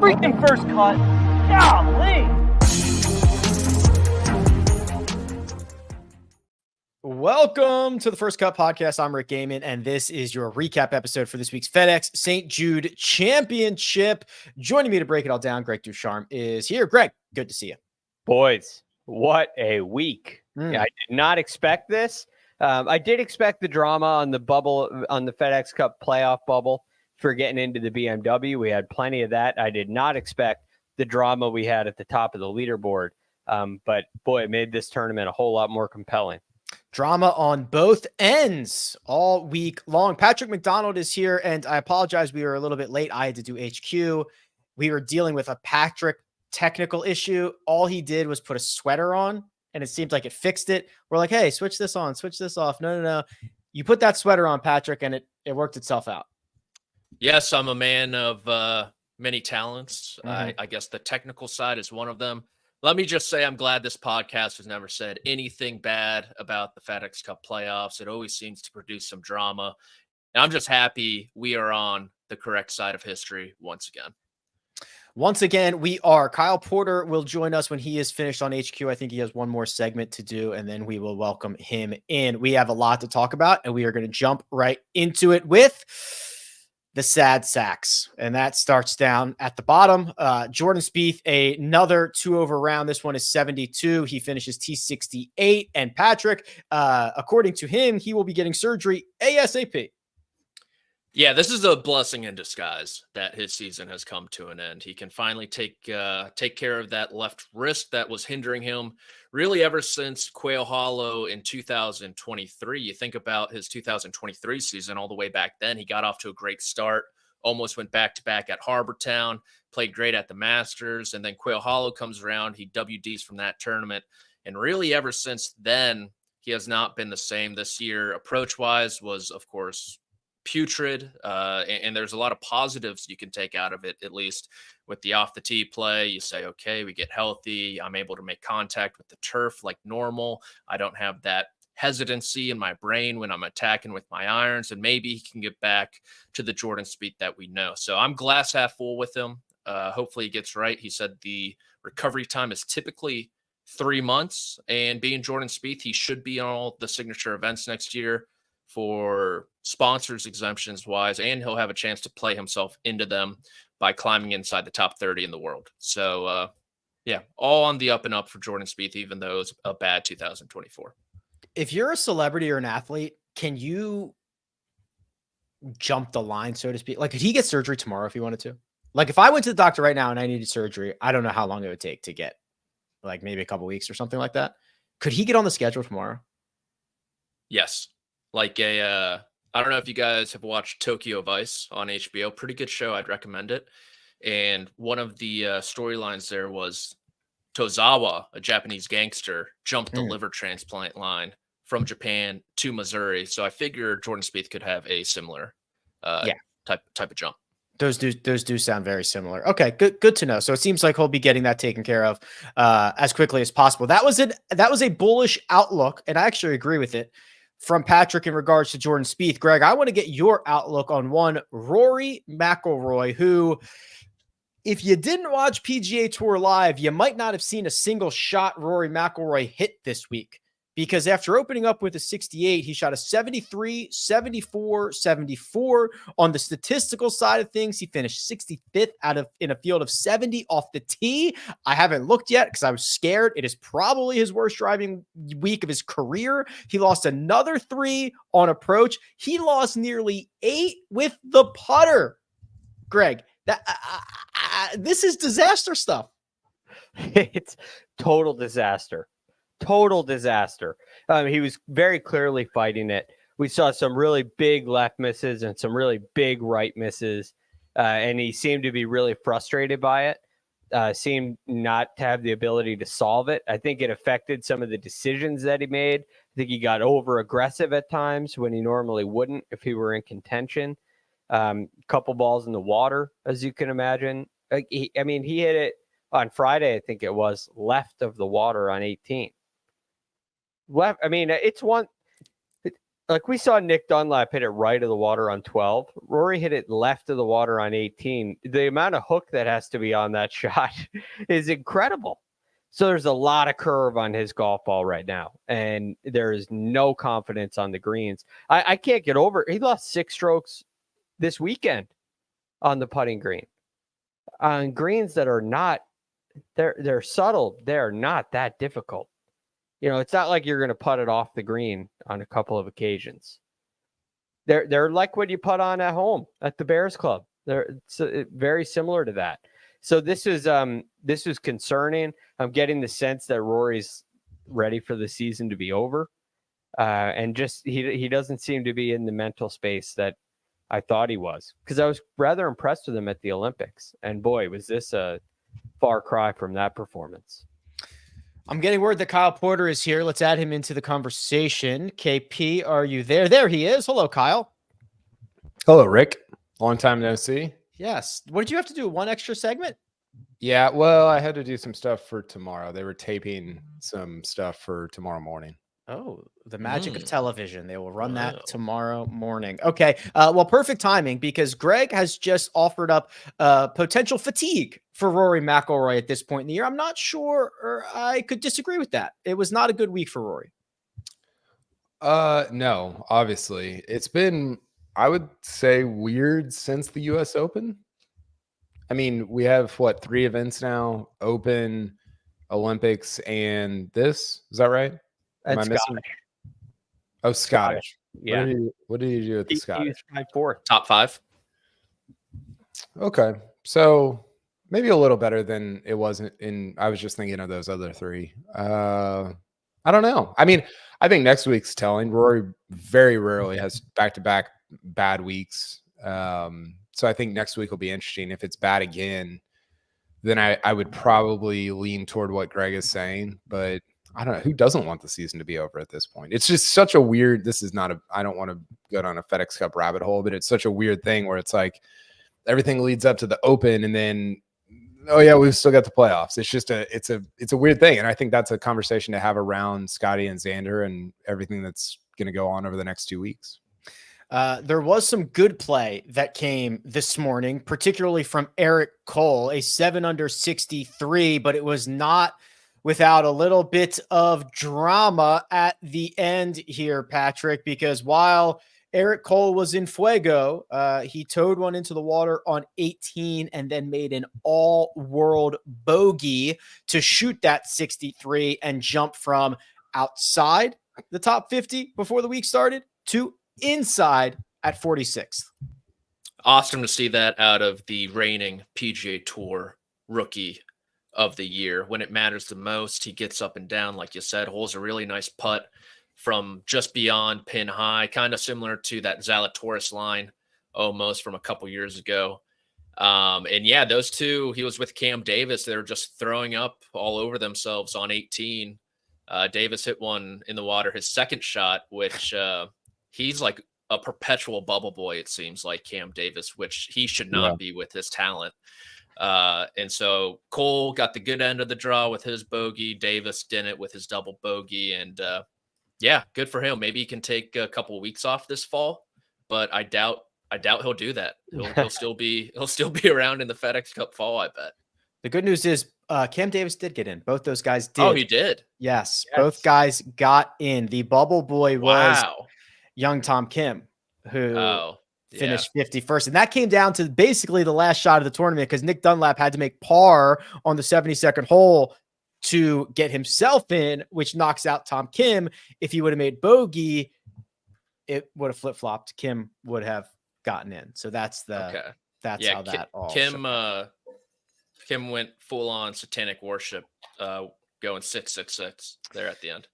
freaking first cut. Golly. Welcome to the First Cut Podcast. I'm Rick Gehman, and this is your recap episode for this week's FedEx St. Jude Championship. Joining me to break it all down, Greg DuCharme is here. Greg, good to see you. Boys, what a week. I did not expect this. I did expect the drama on the bubble, on the FedEx Cup playoff bubble for getting into the BMW. We had plenty of that. I did not expect the drama we had at the top of the leaderboard. But boy, it made this tournament a whole lot more compelling. Drama on both ends all week long. Patrick McDonald is here, and I apologize. We were a little bit late. I had to do HQ. We were dealing with a Patrick technical issue. All he did was put a sweater on, and it seemed like it fixed it. We're like, hey, switch this on, switch this off. No. You put that sweater on, Patrick, and it worked itself out. Yes, I'm a man of many talents. I guess the technical side is one of them. Let me just say I'm glad this podcast has never said anything bad about the FedEx Cup playoffs. It always seems to produce some drama. And I'm just happy we are on the correct side of history once again. Once again, we are. Kyle Porter will join us when he is finished on HQ. I think he has one more segment to do, and then we will welcome him in. We have a lot to talk about, and we are going to jump right into it with the sad sacks, and that starts down at the bottom. Jordan Spieth, another 2-over round. This one is 72. He finishes T68, and Patrick, according to him, he will be getting surgery ASAP. Yeah, this is a blessing in disguise that his season has come to an end. He can finally take care of that left wrist that was hindering him really ever since Quail Hollow in 2023. You think about his 2023 season all the way back then. He got off to a great start, almost went back-to-back at Harbour Town, played great at the Masters, and then Quail Hollow comes around. He WDs from that tournament, and really ever since then, he has not been the same. This year, approach-wise, was, of course, putrid, and there's a lot of positives you can take out of it, at least with the off the tee play. You say, okay, we get healthy. I'm able to make contact with the turf like normal. I don't have that hesitancy in my brain when I'm attacking with my irons, and maybe he can get back to the Jordan Spieth that we know. So I'm glass half full with him. Hopefully he gets right. He said the recovery time is typically 3 months, and being Jordan Spieth, he should be on all the signature events next year for sponsors exemptions wise, and he'll have a chance to play himself into them by climbing inside the top 30 in the world. So yeah, all on the up and up for Jordan Spieth, even though it's a bad 2024. If you're a celebrity or an athlete, can you jump the line, so to speak? Like, could he get surgery tomorrow if he wanted to? Like, if I went to the doctor right now and I needed surgery, I don't know how long it would take to get, like maybe a couple weeks or something like that. Could he get on the schedule tomorrow? Yes. Like I don't know if you guys have watched Tokyo Vice on HBO. Pretty good show. I'd recommend it. And one of the storylines there was Tozawa, a Japanese gangster, jumped the liver transplant line from Japan to Missouri. So I figure Jordan Spieth could have a similar type of jump. Those do sound very similar. Okay, good to know. So it seems like he'll be getting that taken care of as quickly as possible. That was a bullish outlook, and I actually agree with it, from Patrick in regards to Jordan Spieth. Greg, I want to get your outlook on one Rory McIlroy, who, if you didn't watch PGA Tour Live, you might not have seen a single shot Rory McIlroy hit this week, because after opening up with a 68, he shot a 73, 74, 74. On the statistical side of things, he finished 65th in a field of 70 off the tee. I haven't looked yet because I was scared. It is probably his worst driving week of his career. He lost another 3 on approach. He lost nearly 8 with the putter. Greg, this is disaster stuff. It's total disaster. Total disaster. He was very clearly fighting it. We saw some really big left misses and some really big right misses, and he seemed to be really frustrated by it. Seemed not to have the ability to solve it. I think it affected some of the decisions that he made. I think he got over aggressive at times when he normally wouldn't if he were in contention. Couple balls in the water, as you can imagine. He hit it on Friday, I think it was, left of the water on 18. Left. I mean, it's one. like we saw Nick Dunlap hit it right of the water on 12. Rory hit it left of the water on 18. The amount of hook that has to be on that shot is incredible. So there's a lot of curve on his golf ball right now, and there is no confidence on the greens. I can't get over it. He lost 6 strokes this weekend on the putting green. On greens that are not, they're subtle. They're not that difficult. You know, it's not like you're going to putt it off the green on a couple of occasions. They're like what you putt on at home at the Bears Club. It's very similar to that. So this is concerning. I'm getting the sense that Rory's ready for the season to be over, and just he doesn't seem to be in the mental space that I thought he was, because I was rather impressed with him at the Olympics. And boy, was this a far cry from that performance. I'm getting word that Kyle Porter is here. Let's add him into the conversation. KP, are you there? There he is. Hello, Kyle. Hello, Rick. Long time no see. Yes. What did you have to do? One extra segment? Yeah, well, I had to do some stuff for tomorrow. They were taping some stuff for tomorrow morning. Oh, the magic of television. They will run that tomorrow morning. Okay. Well, perfect timing, because Greg has just offered up potential fatigue for Rory McIlroy at this point in the year. I'm not sure, or I could disagree with that. It was not a good week for Rory. No, obviously. It's been, I would say, weird since the US Open. I mean, we have 3 events now: Open, Olympics, and this. Is that right? Am I missing? Oh, Scottish. Yeah. What did he do at the Scottish? He was 5-4. Top 5. Okay. So maybe a little better than it wasn't in. I was just thinking of those other 3. I don't know. I mean, I think next week's telling. Rory very rarely has back-to-back bad weeks. So I think next week will be interesting. If it's bad again, then I would probably lean toward what Greg is saying. But I don't know. Who doesn't want the season to be over at this point? It's just such a weird, I don't want to go down a FedEx Cup rabbit hole, but it's such a weird thing where it's like everything leads up to the Open, and then, oh yeah, we've still got the playoffs. It's just it's a weird thing. And I think that's a conversation to have around Scotty and Xander and everything that's going to go on over the next 2 weeks. There was some good play that came this morning, particularly from Eric Cole, a 7 under 63, but it was not without a little bit of drama at the end here, Patrick, because while Eric Cole was in fuego, he towed one into the water on 18 and then made an all-world bogey to shoot that 63 and jump from outside the top 50 before the week started to inside at 46th. Awesome to see that out of the reigning PGA Tour rookie of the year. When it matters the most, he gets up and down, like you said, holds a really nice putt from just beyond pin high, kind of similar to that Zalatoris line almost from a couple years ago. And yeah, those two, he was with Cam Davis. They were just throwing up all over themselves on 18. Davis hit one in the water, his second shot, which he's like a perpetual bubble boy, it seems like, Cam Davis, which he should not be with his talent. And so Cole got the good end of the draw with his bogey. Davis didn't with his double bogey. And yeah, good for him. Maybe he can take a couple of weeks off this fall, but I doubt he'll do that. He'll still be around in the FedEx Cup fall, I bet. The good news is Cam Davis did get in. Both those guys did. Oh, he did? Yes. Both guys got in. The bubble boy was Wow. young Tom Kim, who finished yeah. 51st. And that came down to basically the last shot of the tournament, because Nick Dunlap had to make par on the 72nd hole to get himself in, which knocks out Tom Kim. If he would have made bogey, it would have flip-flopped. Kim would have gotten in. So that's how that all Kim went full on satanic worship, going 666 there at the end.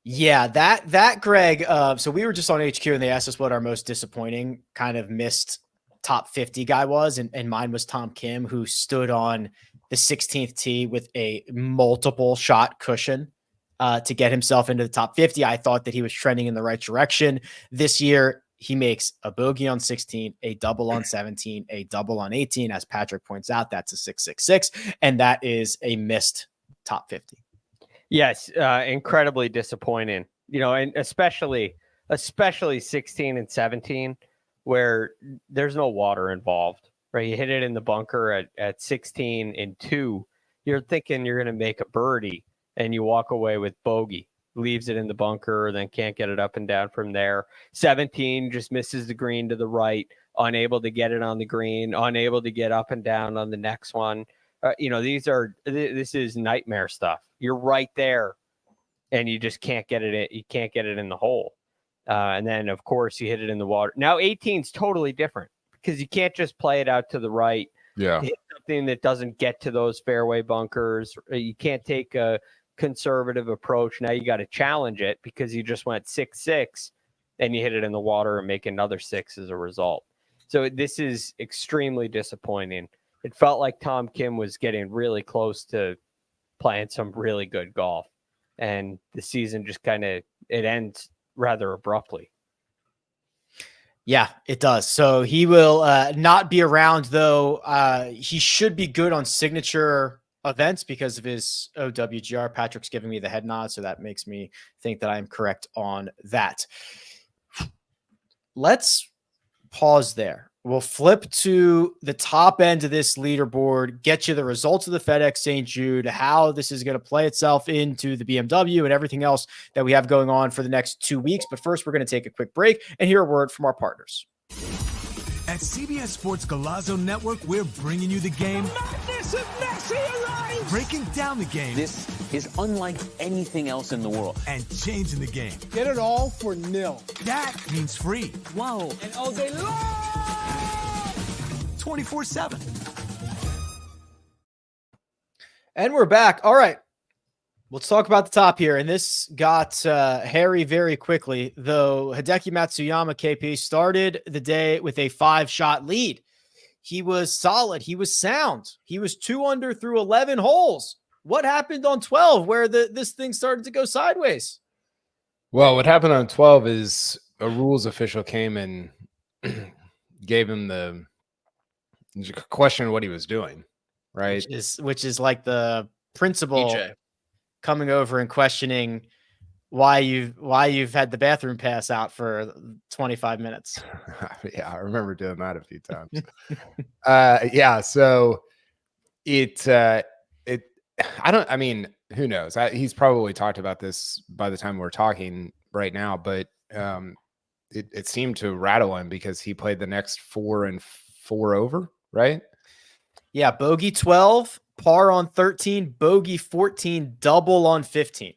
Yeah, that Greg. So we were just on HQ and they asked us what our most disappointing kind of missed top 50 guy was. And mine was Tom Kim, who stood on the 16th tee with a multiple shot cushion to get himself into the top 50. I thought that he was trending in the right direction. This year, he makes a bogey on 16, a double on 17, a double on 18. As Patrick points out, that's a 666. And that is a missed top 50. Yes, incredibly disappointing. You know, and especially especially 16 and 17, where there's no water involved, right? You hit it in the bunker at 16 and 2. You're thinking you're going to make a birdie, and you walk away with bogey, leaves it in the bunker, then can't get it up and down from there. 17 just misses the green to the right, unable to get it on the green, unable to get up and down on the next one. This is nightmare stuff. You're right there, and you just can't get it in. You can't get it in the hole. And then, of course, you hit it in the water. Now, 18 is totally different because you can't just play it out to the right. Yeah. Hit something that doesn't get to those fairway bunkers. You can't take a conservative approach. Now you got to challenge it because you just went 6-6 and you hit it in the water and make another 6 as a result. So this is extremely disappointing. It felt like Tom Kim was getting really close to playing some really good golf, and the season just it ends rather abruptly. Yeah, it does. So he will not be around, though. He should be good on signature events because of his OWGR. Patrick's giving me the head nod, so that makes me think that I'm correct on that. Let's pause there. We'll flip to the top end of this leaderboard, get you the results of the FedEx St. Jude, how this is going to play itself into the BMW and everything else that we have going on for the next 2 weeks. But first, we're going to take a quick break and hear a word from our partners. At CBS Sports Golazo Network, we're bringing you the game. Breaking down the game. This is unlike anything else in the world. And changing the game. Get it all for nil. That means free. Whoa. And all day long. 24/7. And we're back. All right. Let's talk about the top here. And this got hairy very quickly, though Hideki Matsuyama, KP, started the day with a 5-shot lead. He was solid. He was sound. He was 2 under through 11 holes. What happened on 12 where this thing started to go sideways? Well, what happened on 12 is a rules official came and gave him the question what he was doing, right? Which is like the principal DJ coming over and questioning why you've had the bathroom pass out for 25 minutes. Yeah, I remember doing that a few times. Yeah, so who knows? He's probably talked about this by the time we're talking right now, but it seemed to rattle him because he played the next 4 and 4 over, right? Yeah, bogey 12, par on 13, bogey 14, double on 15.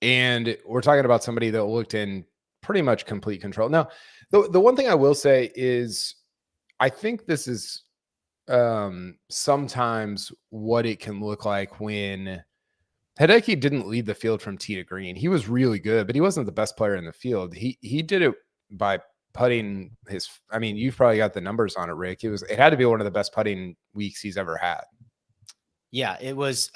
And we're talking about somebody that looked in pretty much complete control. Now, the one thing I will say is I think this is sometimes what it can look like when Hideki didn't lead the field from tee to green. He was really good, but he wasn't the best player in the field. He did it by putting his, you've probably got the numbers on it, Rick. It had to be one of the best putting weeks he's ever had. Yeah, it was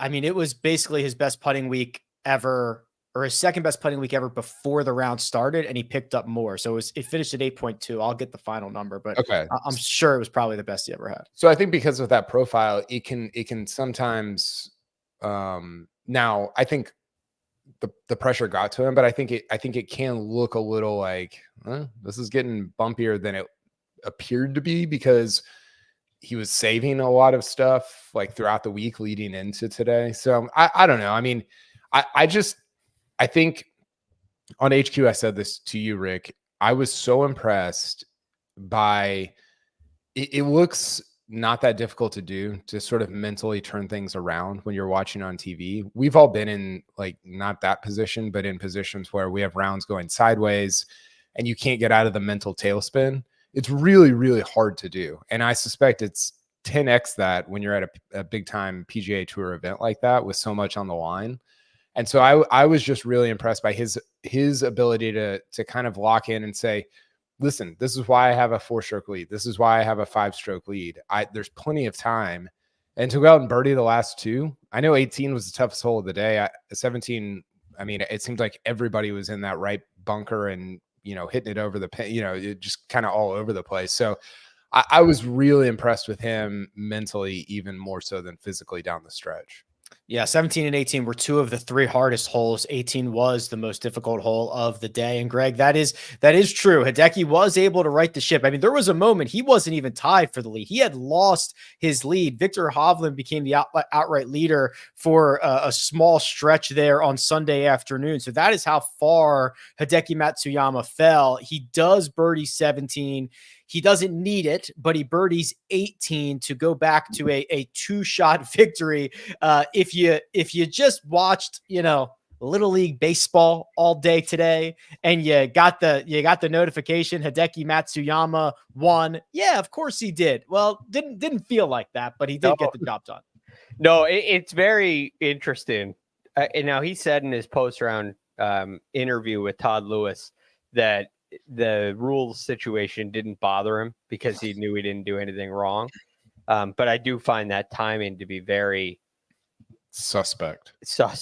basically his best putting week ever, or his second best putting week ever before the round started, and he picked up more. So it finished at 8.2. I'll get the final number, but okay. I'm sure it was probably the best he ever had. So I think because of that profile, it can sometimes now I think the pressure got to him, but I think it can look a little like this is getting bumpier than it appeared to be because he was saving a lot of stuff like throughout the week leading into today. So I don't know. I think on HQ, I said this to you, Rick. I was so impressed by it. It looks not that difficult to do to sort of mentally turn things around when you're watching on TV. We've all been in like not that position, but in positions where we have rounds going sideways and you can't get out of the mental tailspin. It's really, really hard to do. And I suspect it's 10x that when you're at a big time PGA Tour event like that with so much on the line. And so I was just really impressed by his ability to kind of lock in and say, listen, this is why I have a 4-stroke lead. This is why I have a 5-stroke lead. There's plenty of time. And to go out and birdie the last 2, I know 18 was the toughest hole of the day. 17, it seemed like everybody was in that right bunker and, hitting it over the pin, it just kind of all over the place. So I was really impressed with him mentally, even more so than physically down the stretch. Yeah, 17 and 18 were two of the three hardest holes. 18 was the most difficult hole of the day. And Greg, that is true. Hideki was able to right the ship. I mean, there was a moment he wasn't even tied for the lead. He had lost his lead. Viktor Hovland became the outright leader for a small stretch there on Sunday afternoon. So that is how far Hideki Matsuyama fell. He does birdie 17. He doesn't need it, but he birdies 18 to go back to a two-shot victory. If you just watched, Little League baseball all day today, and you got the notification Hideki Matsuyama won. Yeah, of course he did. Well, didn't feel like that, but he did get the job done. No, it's very interesting. And now he said in his post-round interview with Todd Lewis that the rules situation didn't bother him because he knew he didn't do anything wrong. But I do find that timing to be very suspect.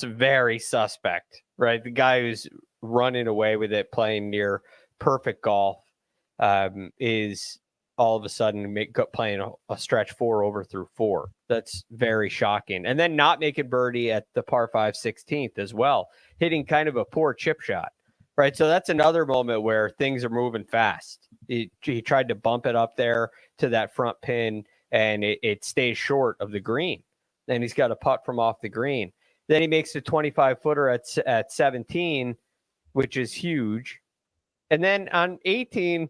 Very suspect, right? The guy who's running away with it, playing near perfect golf, is all of a sudden playing a stretch 4 over through 4. That's very shocking. And then not making birdie at the par 5 16th as well, hitting kind of a poor chip shot. Right. So that's another moment where things are moving fast. He tried to bump it up there to that front pin, and it stays short of the green. Then he's got a putt from off the green. Then he makes a 25-footer at 17, which is huge. And then on 18,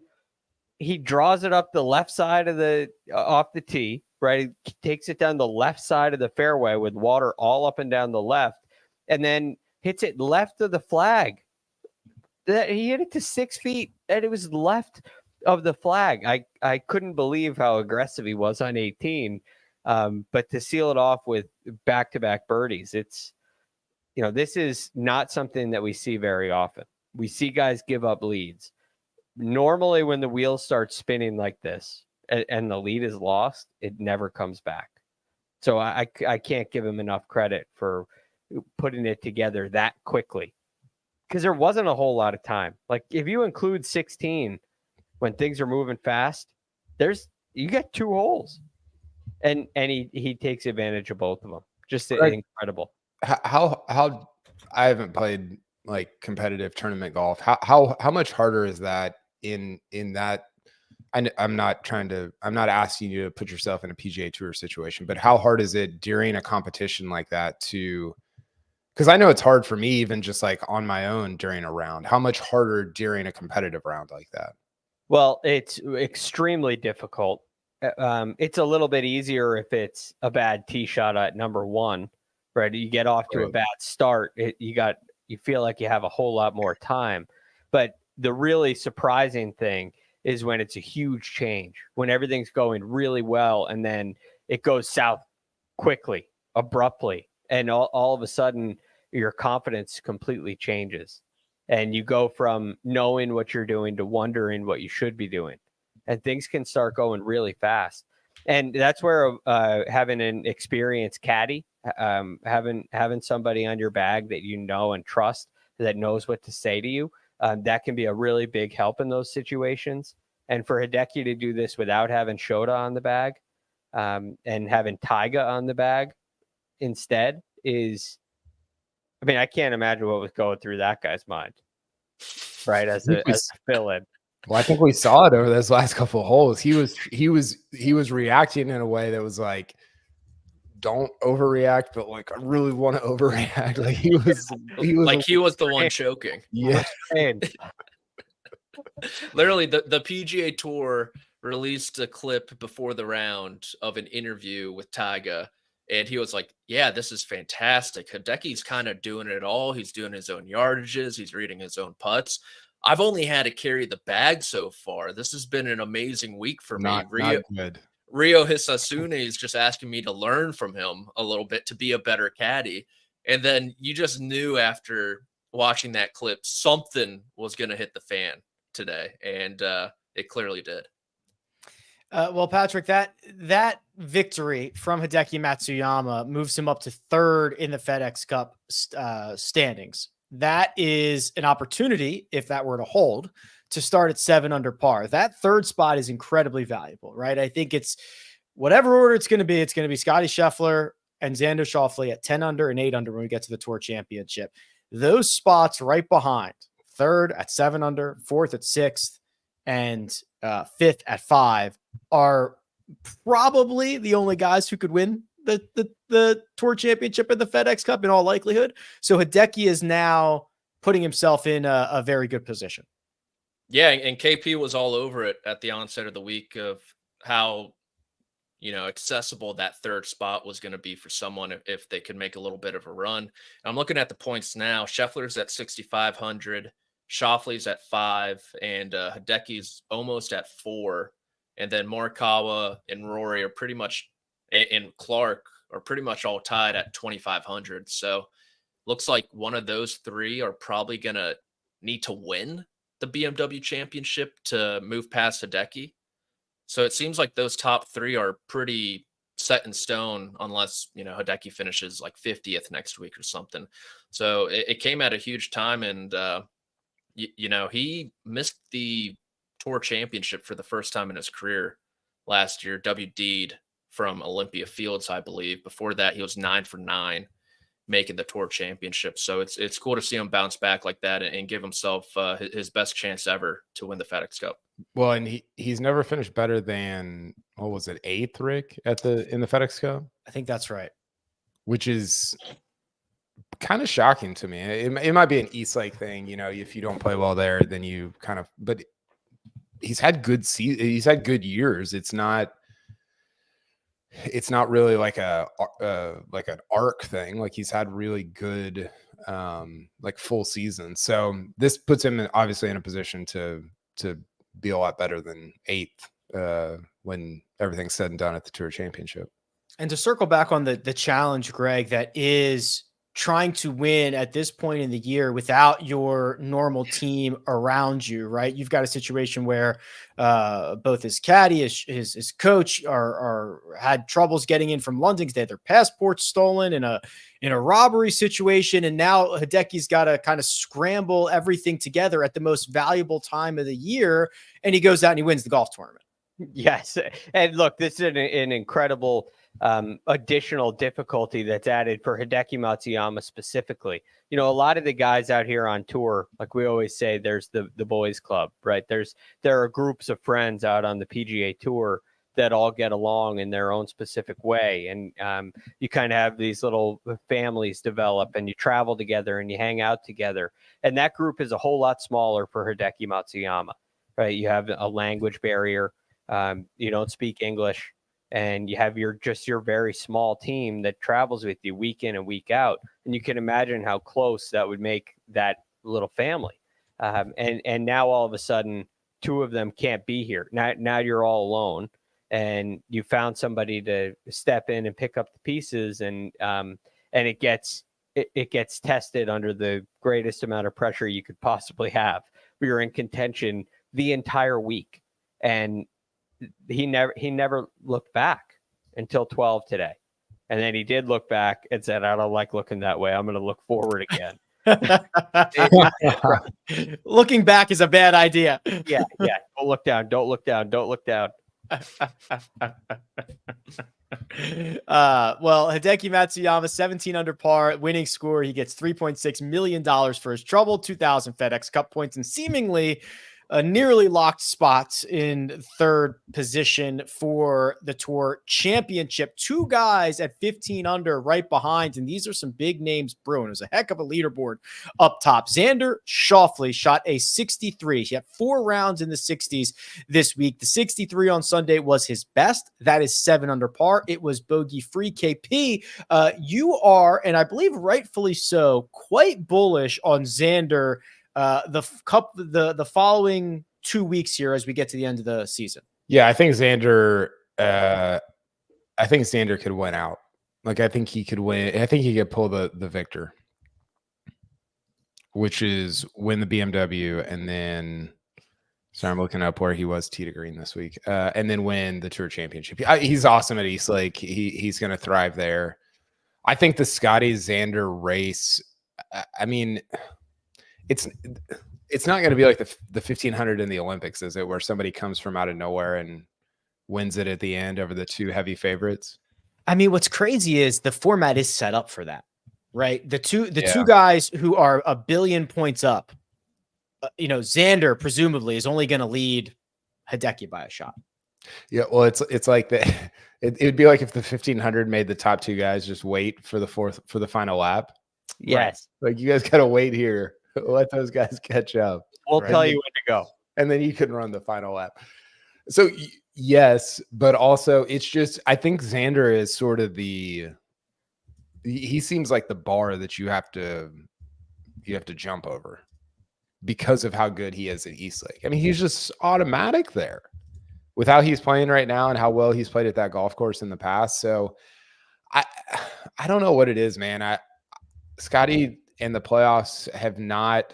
he draws it up the left side of off the tee. Right. He takes it down the left side of the fairway with water all up and down the left, and then hits it left of the flag. He hit it to 6 feet, and it was left of the flag. I couldn't believe how aggressive he was on 18. But to seal it off with back-to-back birdies, it's, this is not something that we see very often. We see guys give up leads. Normally, when the wheels start spinning like this and the lead is lost, it never comes back. So I can't give him enough credit for putting it together that quickly. Because there wasn't a whole lot of time. Like, if you include 16 when things are moving fast, you get 2 holes, and he takes advantage of both of them. Just incredible. How I haven't played like competitive tournament golf. How much harder is that in that? I'm not asking you to put yourself in a PGA Tour situation, but how hard is it during a competition like that to? Because I know it's hard for me, even just like on my own during a round. How much harder during a competitive round like that? Well, it's extremely difficult. It's a little bit easier if it's a bad tee shot at number 1, right? You get off to a bad start. You feel like you have a whole lot more time. But the really surprising thing is when it's a huge change, when everything's going really well, and then it goes south quickly, abruptly, and all of a sudden, your confidence completely changes, and you go from knowing what you're doing to wondering what you should be doing, and things can start going really fast. And that's where having an experienced caddy, having somebody on your bag that and trust, that knows what to say to you, that can be a really big help in those situations. And for Hideki to do this without having Shota on the bag, and having Taiga on the bag instead is, I can't imagine what was going through that guy's mind, right? As a fill-in. Well, I think we saw it over those last couple of holes. He was reacting in a way that was like, don't overreact, but like, I really want to overreact. Like he was the one choking. Yeah. Literally, the PGA Tour released a clip before the round of an interview with Taiga. And he was like, yeah, this is fantastic. Hideki's kind of doing it all. He's doing his own yardages. He's reading his own putts. I've only had to carry the bag so far. This has been an amazing week for me. Not good. Rio Hisasune is just asking me to learn from him a little bit to be a better caddy. And then you just knew after watching that clip, something was going to hit the fan today. And it clearly did. Well, Patrick, that victory from Hideki Matsuyama moves him up to 3rd in the FedEx Cup standings. That is an opportunity, if that were to hold, to start at 7 under par. That 3rd spot is incredibly valuable, right? I think it's whatever order it's going to be Scotty Scheffler, and Xander Schauffele at 10 under and 8 under when we get to the Tour Championship. Those spots right behind, third at 7 under, fourth at 6th, and fifth at 5 are probably the only guys who could win the Tour Championship and the FedEx Cup in all likelihood. So Hideki is now putting himself in a very good position. Yeah, and KP was all over it at the onset of the week of how, accessible that third spot was going to be for someone if they could make a little bit of a run. And I'm looking at the points now. Scheffler's at 6,500, Schauffele's at 5, and Hideki's almost at 4. And then Morikawa and Rory are pretty much, and Clark are pretty much all tied at 2,500. So looks like one of those three are probably going to need to win the BMW Championship to move past Hideki. So it seems like those top three are pretty set in stone unless, Hideki finishes like 50th next week or something. So it came at a huge time, and, he missed the Tour Championship for the first time in his career last year, WD'd from Olympia Fields, I believe. Before that, he was 9 for 9 making the Tour Championship. So it's cool to see him bounce back like that and give himself his best chance ever to win the FedEx Cup. Well, and he's never finished better than, what was it, 8th, Rick, in the FedEx Cup? I think that's right. Which is kind of shocking to me. It might be an East Lake thing, if you don't play well there, then you kind of, but he's had good years. It's not really like an arc thing. Like, he's had really good full season. So this puts him obviously in a position to be a lot better than 8th when everything's said and done at the Tour Championship. And to circle back on the challenge, Greg, that is trying to win at this point in the year without your normal team around you, right? You've got a situation where both his caddy, his coach are had troubles getting in from London. They had their passports stolen in a robbery situation. And now Hideki's got to kind of scramble everything together at the most valuable time of the year. And he goes out and he wins the golf tournament. Yes. And look, this is an incredible additional difficulty that's added for Hideki Matsuyama specifically. A lot of the guys out here on tour, like we always say, there's the boys club, right? There are groups of friends out on the PGA Tour that all get along in their own specific way. And you kind of have these little families develop, and you travel together and you hang out together. And that group is a whole lot smaller for Hideki Matsuyama, right? You have a language barrier. You don't speak English, and you have your very small team that travels with you week in and week out. And you can imagine how close that would make that little family. And now all of a sudden, 2 of them can't be here. Now you're all alone, and you found somebody to step in and pick up the pieces. And it gets tested under the greatest amount of pressure you could possibly have. We were in contention the entire week, and he never looked back until 12 today. And then he did look back and said, I don't like looking that way. I'm going to look forward again. Looking back is a bad idea. Yeah. Don't look down. Don't look down. Don't look down. Well, Hideki Matsuyama, 17 under par, winning score. He gets $3.6 million for his trouble, 2,000 FedEx Cup points, and seemingly a nearly locked spot in third position for the Tour Championship. 2 guys at 15 under right behind, and these are some big names brewing. It was a heck of a leaderboard up top. Xander Schauffele shot a 63. He had 4 rounds in the 60s this week. The 63 on Sunday was his best. That is 7 under par. It was bogey-free. KP, you are, and I believe rightfully so, quite bullish on Xander the following 2 weeks here as we get to the end of the season. Yeah, I think Xander could win out. Like, I think he could win. I think he could pull the Victor, which is win the BMW, and then I'm looking up where he was tee to green this week, and then win the Tour Championship. He's awesome at East Lake. He's going to thrive there. I think the Scotty Xander race, I mean, it's not going to be like the 1,500 in the Olympics, is it? Where somebody comes from out of nowhere and wins it at the end over the 2 heavy favorites. I mean, what's crazy is the format is set up for that, right? The two guys who are a billion points up, Xander presumably is only going to lead Hideki by a shot. Yeah, well, it's like the it would be like if the 1500 made the top two guys just wait for the final lap. Yes. Right? Like you guys got to wait here. Let those guys catch up. We'll tell you when to go. And then you can run the final lap. So yes, but also it's just, I think Xander is sort of he seems like the bar that you have to jump over because of how good he is at Eastlake. I mean, he's just automatic there with how he's playing right now and how well he's played at that golf course in the past. So I don't know what it is, man. Scotty and the playoffs have not,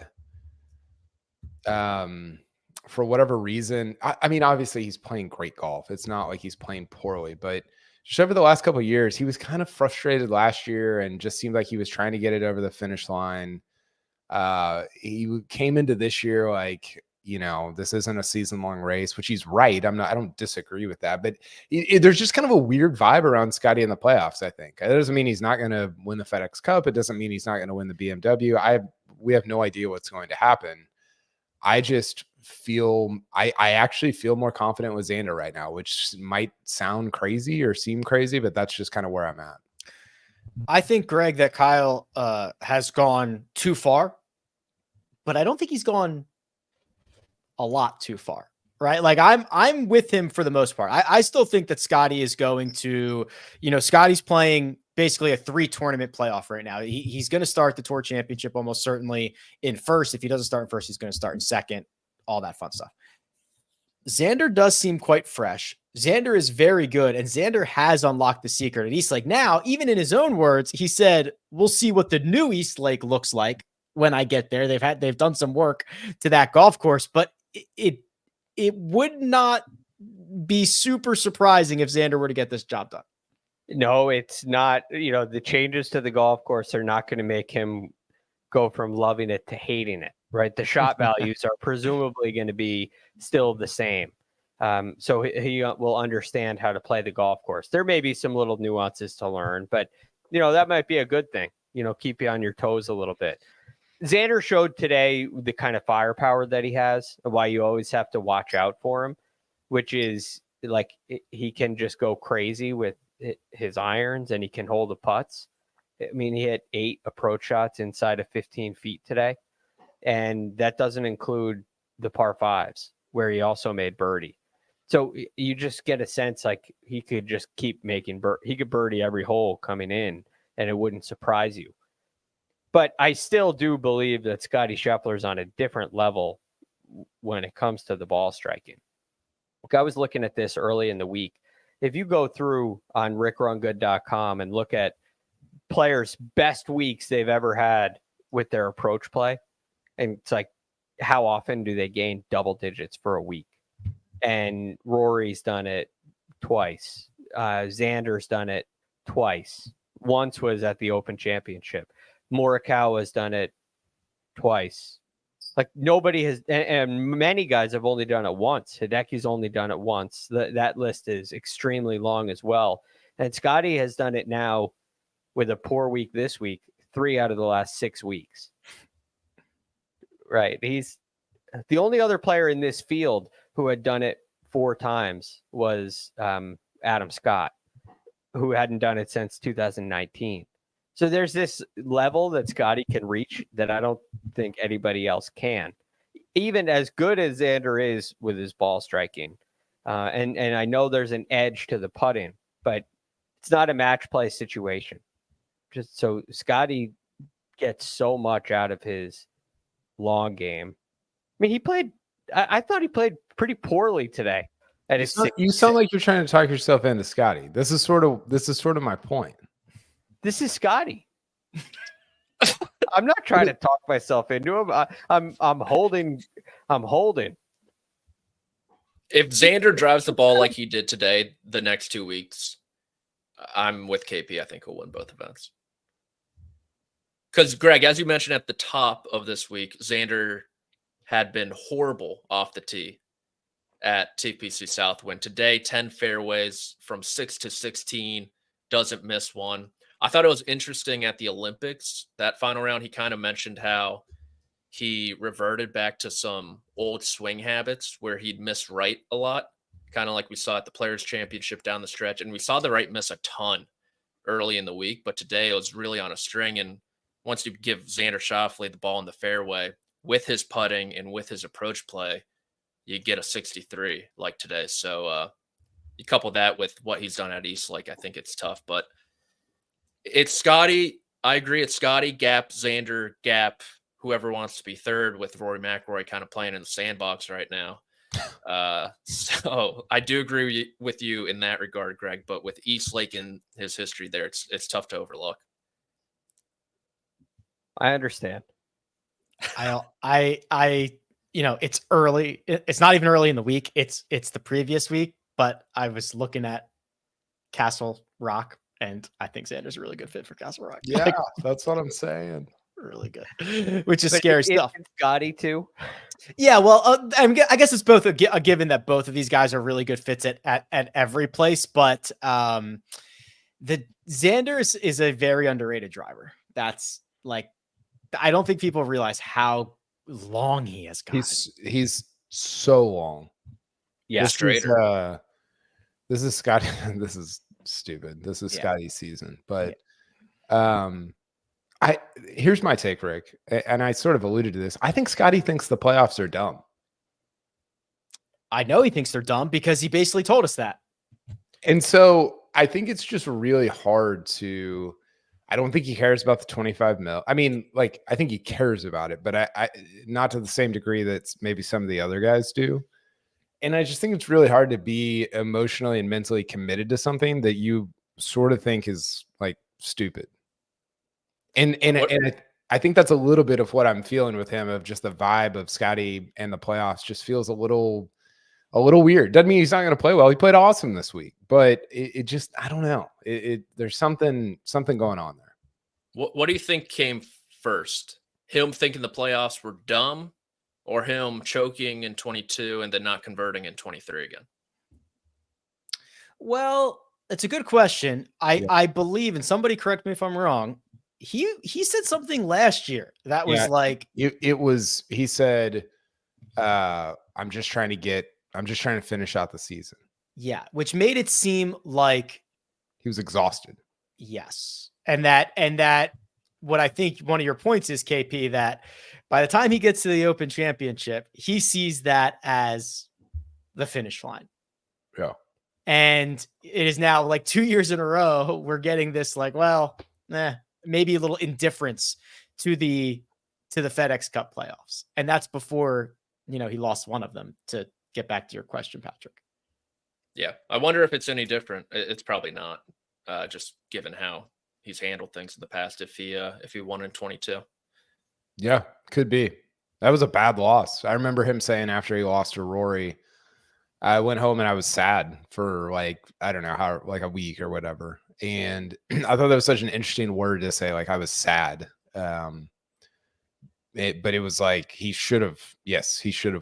for whatever reason, I mean, obviously he's playing great golf. It's not like he's playing poorly, but just over the last couple of years, he was kind of frustrated last year and just seemed like he was trying to get it over the finish line. He came into this year like, this isn't a season-long race, which he's right. I don't disagree with that, but there's just kind of a weird vibe around Scotty in the playoffs. I think that doesn't mean he's not going to win the FedEx Cup. It doesn't mean he's not going to win the BMW. We have no idea what's going to happen. I just feel I actually feel more confident with Xander right now, which might sound crazy or seem crazy, but that's just kind of where I'm at. I think, Greg, that Kyle has gone too far, but I don't think he's gone a lot too far, right? Like I'm with him for the most part. I still think that Scotty is going to, Scotty's playing basically a 3-tournament playoff right now. He's going to start the Tour Championship almost certainly in first. If he doesn't start in first, he's going to start in second, all that fun stuff. Xander does seem quite fresh. Xander is very good, and Xander has unlocked the secret at Eastlake. Now, even in his own words, he said, we'll see what the new Eastlake looks like when I get there. They've done some work to that golf course, but it would not be super surprising if Xander were to get this job done. No, it's not. The changes to the golf course are not going to make him go from loving it to hating it, right? The shot values are presumably going to be still the same. So he will understand how to play the golf course. There may be some little nuances to learn, but, that might be a good thing, keep you on your toes a little bit. Xander showed today the kind of firepower that he has, why you always have to watch out for him, which is like he can just go crazy with his irons and he can hold the putts. I mean, he hit 8 approach shots inside of 15 feet today, and that doesn't include the par 5s where he also made birdie. So you just get a sense like he could just keep making he could birdie every hole coming in, and it wouldn't surprise you. But I still do believe that Scotty Scheffler's on a different level when it comes to the ball striking. Look, I was looking at this early in the week. If you go through on rickrungood.com and look at players' best weeks they've ever had with their approach play, and it's like, how often do they gain double digits for a week? And Rory's done it twice. Xander's done it twice. Once was at the Open Championship. Morikawa's done it twice. Like nobody has, and many guys have only done it once. Hideki's only done it once. That list is extremely long as well. And Scotty has done it now with a poor week this week, 3 out of the last 6 weeks. Right. He's the only other player in this field who had done it 4 times was Adam Scott, who hadn't done it since 2019. So there's this level that Scotty can reach that I don't think anybody else can. Even as good as Xander is with his ball striking, and I know there's an edge to the putting, but it's not a match play situation. Just so Scotty gets so much out of his long game. I mean, I thought he played pretty poorly today. You sound like you're trying to talk yourself into Scotty. This is sort of my point. This is Scotty. I'm not trying to talk myself into him. I'm holding. If Xander drives the ball like he did today, the next 2 weeks, I'm with KP. I think he'll win both events. Because, Greg, as you mentioned at the top of this week, Xander had been horrible off the tee at TPC Southwind. Today, 10 fairways from 6 to 16, doesn't miss one. I thought it was interesting at the Olympics, that final round. He kind of mentioned how he reverted back to some old swing habits where he'd miss right a lot, kind of like we saw at the Players Championship down the stretch. And we saw the right miss a ton early in the week, but today it was really on a string. And once you give Xander Schauffele the ball in the fairway with his putting and with his approach play, you get a 63 like today. So you couple that with what he's done at East Lake, I think it's tough. But it's Scotty. I agree. It's Scotty, Gap, Xander, Gap, whoever wants to be third, with Rory McIlroy kind of playing in the sandbox right now. So I do agree with you in that regard, Greg. But with East Lake and his history there, it's tough to overlook. I understand. It's early. It's not even early in the week. It's the previous week. But I was looking at Castle Rock, and I think Xander's a really good fit for Castle Rock. Yeah, that's what I'm saying. Really good, which is scary stuff. Scotty too. Yeah, well, I guess it's both a given that both of these guys are really good fits at every place. But the Xander is a very underrated driver. That's like, I don't think people realize how long he has got. He's so long. Yeah, this is Scotty. This is stupid. This is Scotty's season. But here's my take, Rick, and I sort of alluded to this. I think Scotty thinks the playoffs are dumb. I know he thinks they're dumb because he basically told us that. And so I think it's just really hard to. I don't think he cares about the 25 mil. I mean, like, I think he cares about it, but I not to the same degree that maybe some of the other guys do. And I just think it's really hard to be emotionally and mentally committed to something that you sort of think is like stupid. And I think that's a little bit of what I'm feeling with him, of just the vibe of Scotty and the playoffs just feels a little weird. Doesn't mean he's not going to play well. He played awesome this week, but it just, I don't know. There's something going on there. What do you think came first? Him thinking the playoffs were dumb, or him choking in 22 and then not converting in 23 again? Well, it's a good question. I believe, and somebody correct me if I'm wrong, he said something last year that was like he said, I'm just trying to finish out the season. Yeah, which made it seem like he was exhausted. Yes. And that what I think one of your points is, KP, that by the time he gets to the Open Championship, he sees that as the finish line. Yeah. And it is now like 2 years in a row, we're getting this like, well, maybe a little indifference to the FedEx Cup playoffs. And that's before, he lost one of them, to get back to your question, Patrick. Yeah. I wonder if it's any different. It's probably not, just given how he's handled things in the past, if he won in 22. Yeah, could be. That was a bad loss. I remember him saying after he lost to Rory, I went home and I was sad for like, I don't know how, like a week or whatever. And I thought that was such an interesting word to say. Like, I was sad. But it was like, he should have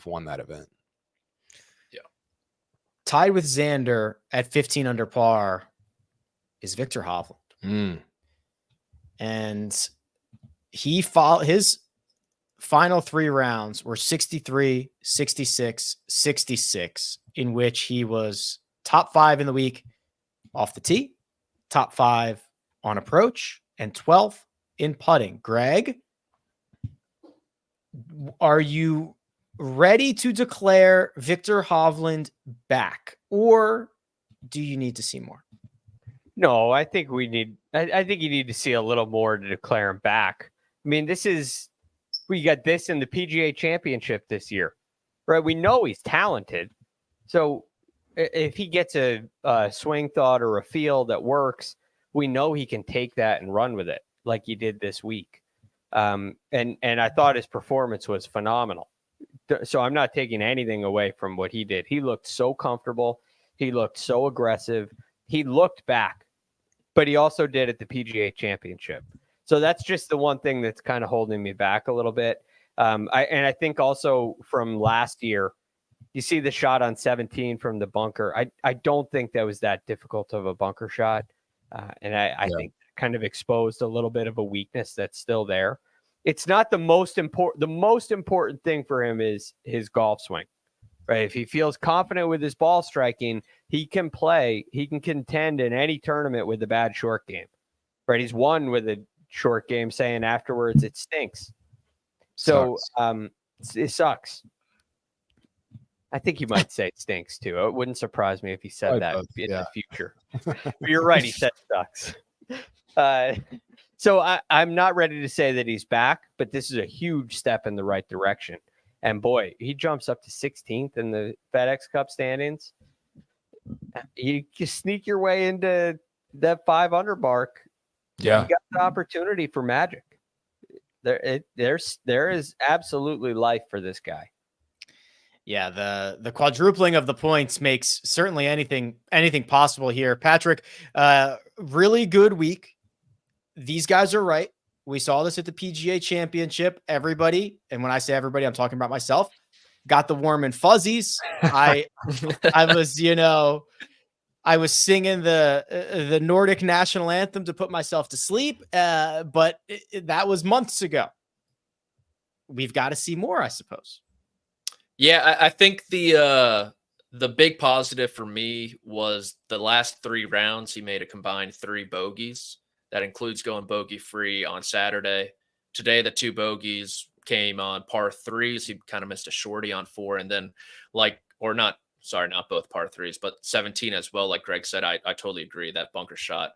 won that event. Yeah. Tied with Xander at 15 under par is Viktor Hovland. And his final 3 rounds were 63, 66, 66, in which he was top 5 in the week off the tee, top 5 on approach, and 12th in putting. Greg, are you ready to declare Viktor Hovland back, or do you need to see more? No, I think I think you need to see a little more to declare him back. I mean, we got this in the PGA Championship this year, right? We know he's talented. So if he gets a swing thought or a feel that works, we know he can take that and run with it like he did this week. And I thought his performance was phenomenal. So I'm not taking anything away from what he did. He looked so comfortable. He looked so aggressive. He looked back, but he also did at the PGA Championship. So that's just the one thing that's kind of holding me back a little bit. I think also from last year, you see the shot on 17 from the bunker. I don't think that was that difficult of a bunker shot. And I think kind of exposed a little bit of a weakness that's still there. It's not the most important. The most important thing for him is his golf swing, right? If he feels confident with his ball striking, he can play. He can contend in any tournament with a bad short game, right? He's won with a short game, saying afterwards it stinks. So it sucks. I think he might say it stinks too. It wouldn't surprise me if he said that in the future. But you're right. He said sucks. So I'm not ready to say that he's back, but this is a huge step in the right direction. And boy, he jumps up to 16th in the FedEx Cup standings. You sneak your way into that 500 mark. Yeah, you got the opportunity for magic. There is absolutely life for this guy. Yeah, the quadrupling of the points makes certainly anything possible here. Patrick, really good week. These guys are right. We saw this at the PGA Championship. Everybody, and when I say everybody, I'm talking about myself, got the warm and fuzzies. I was singing the Nordic national anthem to put myself to sleep, but that was months ago. We've got to see more, I suppose. Yeah, I think the big positive for me was the last 3 rounds. He made a combined 3 bogeys. That includes going bogey free on Saturday. Today, the 2 bogeys came on par 3s. He kind of missed a shorty on 4, and then not both par 3s, but 17 as well. Like Greg said, I totally agree that bunker shot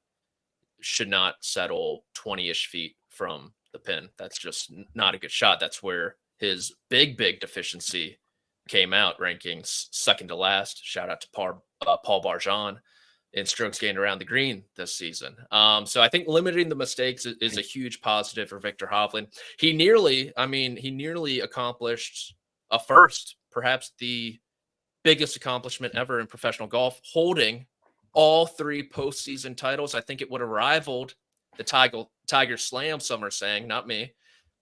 should not settle 20-ish feet from the pin. That's just not a good shot. That's where his big deficiency came out, ranking second to last. Shout out to Paul Barjon in strokes gained around the green this season. So I think limiting the mistakes is a huge positive for Viktor Hovland. He nearly accomplished a first, perhaps the biggest accomplishment ever in professional golf, holding all 3 postseason titles. I think it would have rivaled the Tiger Slam, some are saying, not me,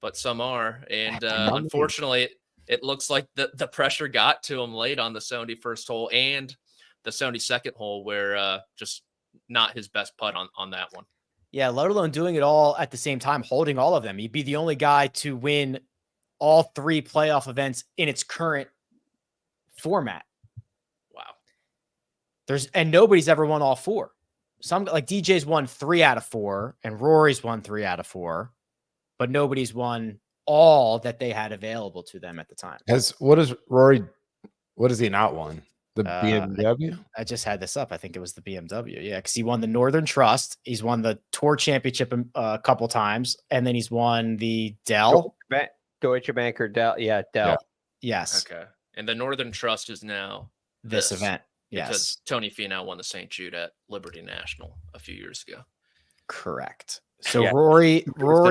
but some are. And unfortunately, it looks like the pressure got to him late on the 71st hole and the 72nd hole, where just not his best putt on that one. Yeah, let alone doing it all at the same time, holding all of them. He'd be the only guy to win all 3 playoff events in its current format. Wow. And nobody's ever won all 4. Some, like DJ's won 3 out of 4 and Rory's won 3 out of 4, but nobody's won all that they had available to them at the time. What has he not won? The BMW? I just had this up. I think it was the BMW. Yeah, because he won the Northern Trust. He's won the Tour Championship a couple times, and then he's won the Dell. Deutsche Bank or Dell. Yeah, Dell. Yeah. Yes. Okay. And the Northern Trust is now this event. Yes. Because Tony Finau won the St. Jude at Liberty National a few years ago. Correct. So Rory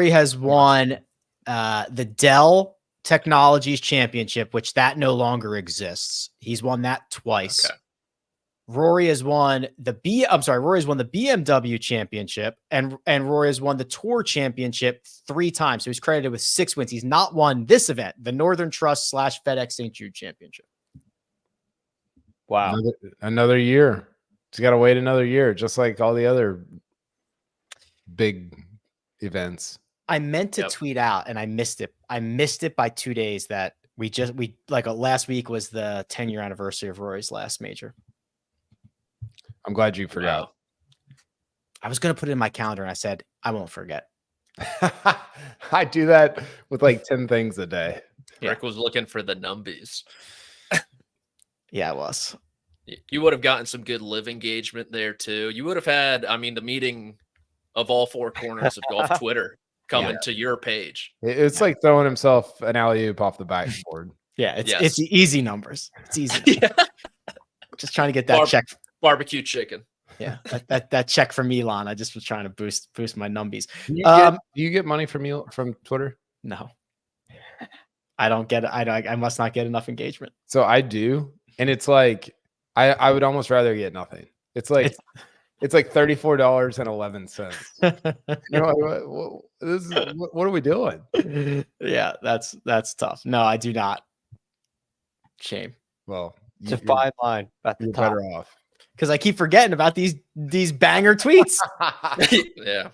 has won the Dell Technologies Championship, which that no longer exists. He's won that twice. Okay. Rory has won the BMW Championship, and Rory has won the Tour Championship 3 times. So he's credited with 6 wins. He's not won this event, the Northern Trust / FedEx St. Jude Championship. Wow. Another year. He's got to wait another year, just like all the other big events. I meant to tweet out and I missed it. I missed it by 2 days that last week was the 10-year anniversary of Rory's last major. I'm glad you forgot. Wow. I was going to put it in my calendar and I said, I won't forget. I do that with like 10 things a day. Rick was looking for the numbies. Yeah, I was. You would have gotten some good live engagement there too. You would have had, the meeting of all 4 corners of golf Twitter coming to your page. It's like throwing himself an alley-oop off the backboard. Yeah, it's easy numbers. It's easy. Just trying to get that check. Barbecue chicken. Yeah, that check from Elon. I just was trying to boost my numbies. Do you get money from Twitter? No, I don't get it. I must not get enough engagement. So I do, and it's like I would almost rather get nothing. It's like $34.11. What are we doing? Yeah, that's tough. No, I do not. Shame. Well, it's a fine line. You're better off. because I keep forgetting about these banger tweets. Yeah.